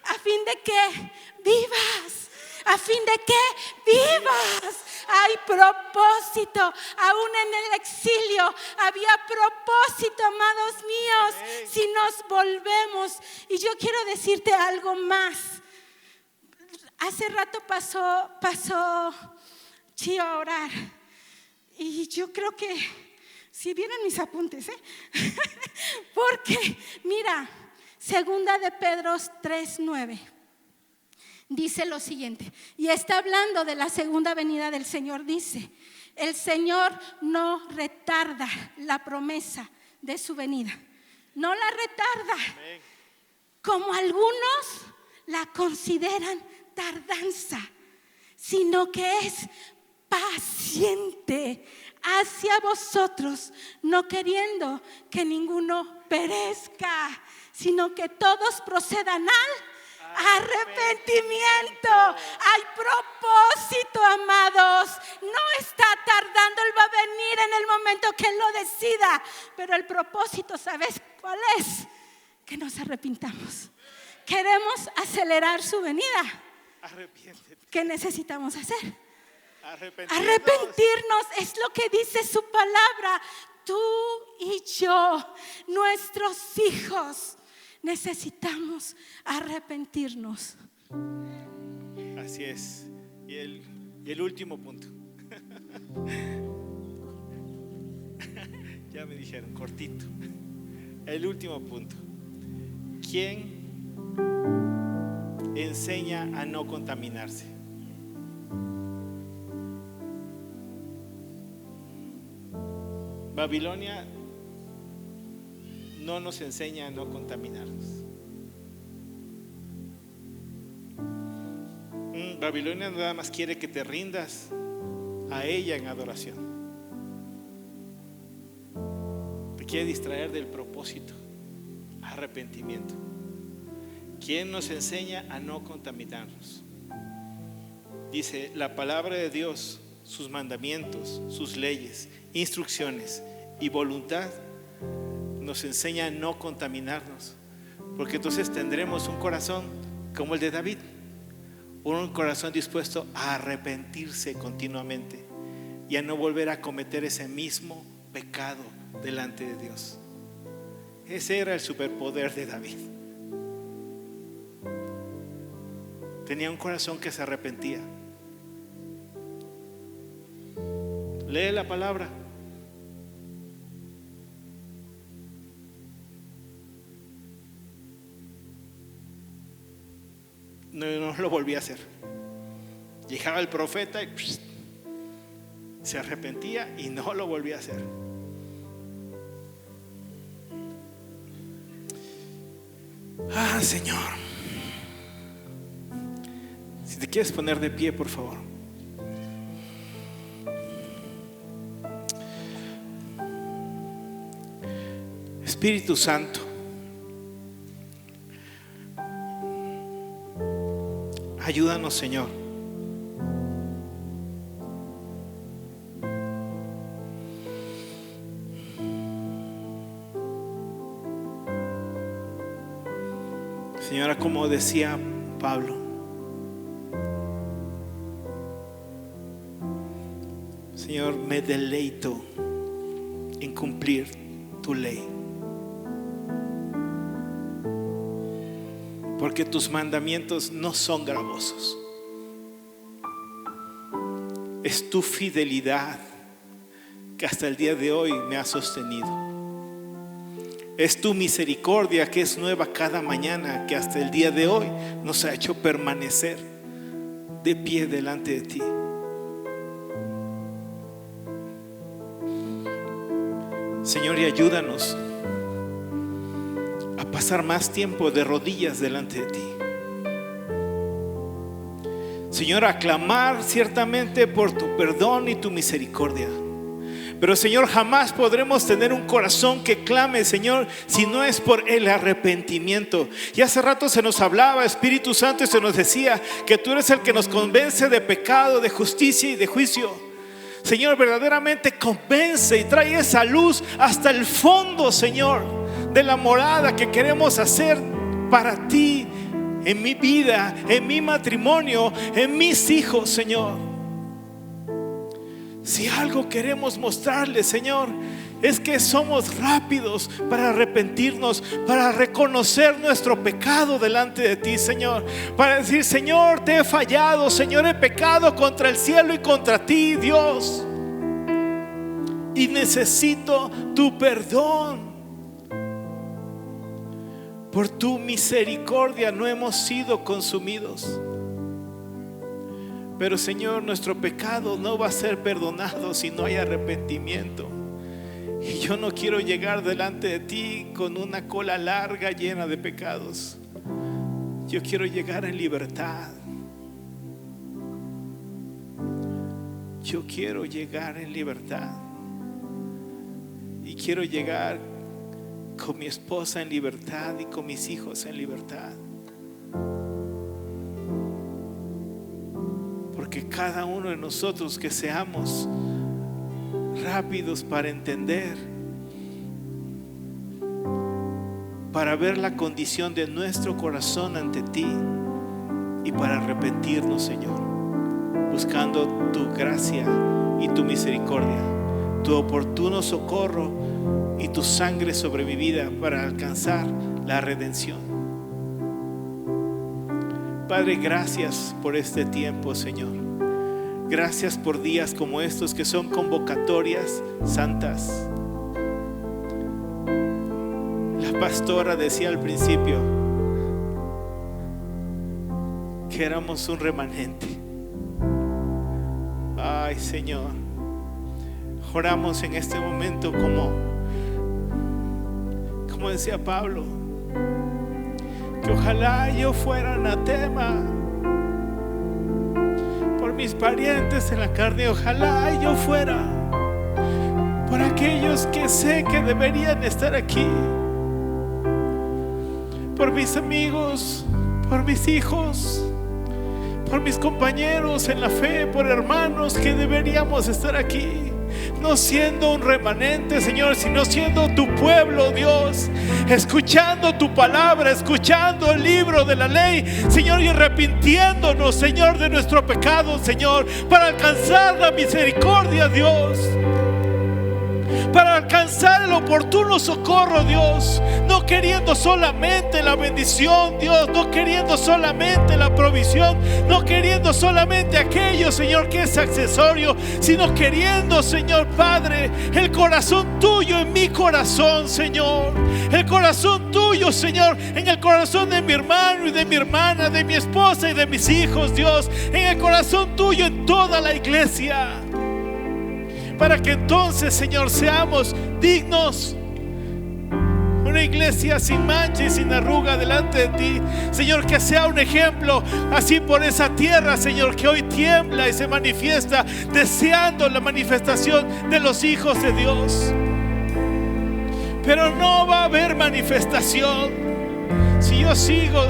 ¿A fin de qué? Vivas. ¿A fin de qué? Vivas. Hay propósito. Aún en el exilio había propósito, amados míos. Si nos volvemos. Y yo quiero decirte algo más. Hace rato pasó Chío a orar. Y yo creo que si vieran mis apuntes, porque mira, segunda de Pedro 3:9 dice lo siguiente, y está hablando de la segunda venida del Señor. Dice: el Señor no retarda la promesa de su venida, no la retarda, como algunos la consideran tardanza, sino que es paciente hacia vosotros, no queriendo que ninguno perezca, sino que todos procedan al arrepentimiento. Hay propósito, amados. No está tardando, Él va a venir en el momento que Él lo decida. Pero el propósito, ¿sabes cuál es? Que nos arrepintamos. Queremos acelerar su venida. ¿Qué necesitamos hacer? Arrepentirnos. Es lo que dice su palabra. Tú y yo, nuestros hijos, necesitamos arrepentirnos. Así es. Y el último punto. Ya me dijeron, cortito. El último punto. ¿Quién enseña a no contaminarse? Babilonia no nos enseña a no contaminarnos. Babilonia nada más quiere que te rindas a ella en adoración. Te quiere distraer del propósito, arrepentimiento. ¿Quién nos enseña a no contaminarnos? Dice la palabra de Dios, sus mandamientos, sus leyes, instrucciones y voluntad nos enseña a no contaminarnos, porque entonces tendremos un corazón como el de David, un corazón dispuesto a arrepentirse continuamente y a no volver a cometer ese mismo pecado delante de Dios. Ese era el superpoder de David. Tenía un corazón que se arrepentía. Lee la palabra. No lo volví a hacer. Llegaba el profeta y se arrepentía y no lo volví a hacer. Señor, si te quieres poner de pie, por favor. Espíritu Santo, ayúdanos, Señor, Señora, como decía Pablo, Señor, me deleito en cumplir tu ley, porque tus mandamientos no son gravosos. Es tu fidelidad que hasta el día de hoy me ha sostenido. Es tu misericordia que es nueva cada mañana, que hasta el día de hoy nos ha hecho permanecer de pie delante de ti. Señor, y ayúdanos a pasar más tiempo de rodillas delante de ti. Señor, a clamar ciertamente por tu perdón y tu misericordia. Pero Señor, jamás podremos tener un corazón que clame, Señor, si no es por el arrepentimiento. Y hace rato se nos hablaba, Espíritu Santo, y se nos decía que tú eres el que nos convence de pecado, de justicia y de juicio. Señor, verdaderamente convence y trae esa luz hasta el fondo, Señor, de la morada que queremos hacer para ti, en mi vida, en mi matrimonio, en mis hijos, Señor. Si algo queremos mostrarles, Señor, es que somos rápidos para arrepentirnos, para reconocer nuestro pecado delante de ti, Señor, para decir: Señor, te he fallado, Señor, he pecado contra el cielo y contra ti, Dios, y necesito tu perdón. Por tu misericordia no hemos sido consumidos. Pero Señor, nuestro pecado no va a ser perdonado si no hay arrepentimiento. Y yo no quiero llegar delante de ti con una cola larga llena de pecados. Yo quiero llegar en libertad. Yo quiero llegar en libertad. Y quiero llegar con mi esposa en libertad y con mis hijos en libertad. Porque cada uno de nosotros, que seamos rápidos para entender, para ver la condición de nuestro corazón ante ti y para arrepentirnos, Señor, buscando tu gracia y tu misericordia, tu oportuno socorro y tu sangre sobre mi vida para alcanzar la redención. Padre, gracias por este tiempo, Señor. Gracias por días como estos, que son convocatorias santas. La pastora decía al principio que éramos un remanente. Ay, Señor, oramos en este momento como decía Pablo, que ojalá yo fuera anatema por mis parientes en la carne. Ojalá yo fuera por aquellos que sé que deberían estar aquí, por mis amigos, por mis hijos, por mis compañeros en la fe, por hermanos que deberíamos estar aquí. No siendo un remanente, Señor, sino siendo tu pueblo, Dios, escuchando tu palabra, escuchando el libro de la ley, Señor, y arrepintiéndonos, Señor, de nuestro pecado, Señor, para alcanzar la misericordia, Dios, para alcanzar el oportuno socorro, Dios, no queriendo solamente la bendición, Dios, no queriendo solamente la provisión, no queriendo solamente aquello, Señor, que es accesorio, sino queriendo, Señor Padre, el corazón tuyo en mi corazón, Señor, el corazón tuyo, Señor, en el corazón de mi hermano y de mi hermana, de mi esposa y de mis hijos, Dios, en el corazón tuyo en toda la iglesia, para que entonces, Señor, seamos dignos, una iglesia sin mancha y sin arruga delante de ti, Señor, que sea un ejemplo así por esa tierra, Señor, que hoy tiembla y se manifiesta, deseando la manifestación de los hijos de Dios. Pero no va a haber manifestación si yo sigo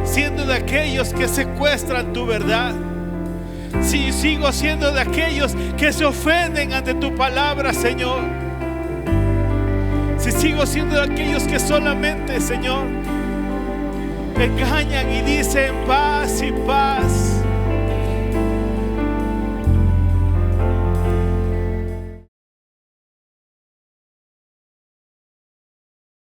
siendo de aquellos que secuestran tu verdad, si sigo siendo de aquellos que se ofenden ante tu palabra, Señor, si sigo siendo de aquellos que solamente, Señor, engañan y dicen paz y paz.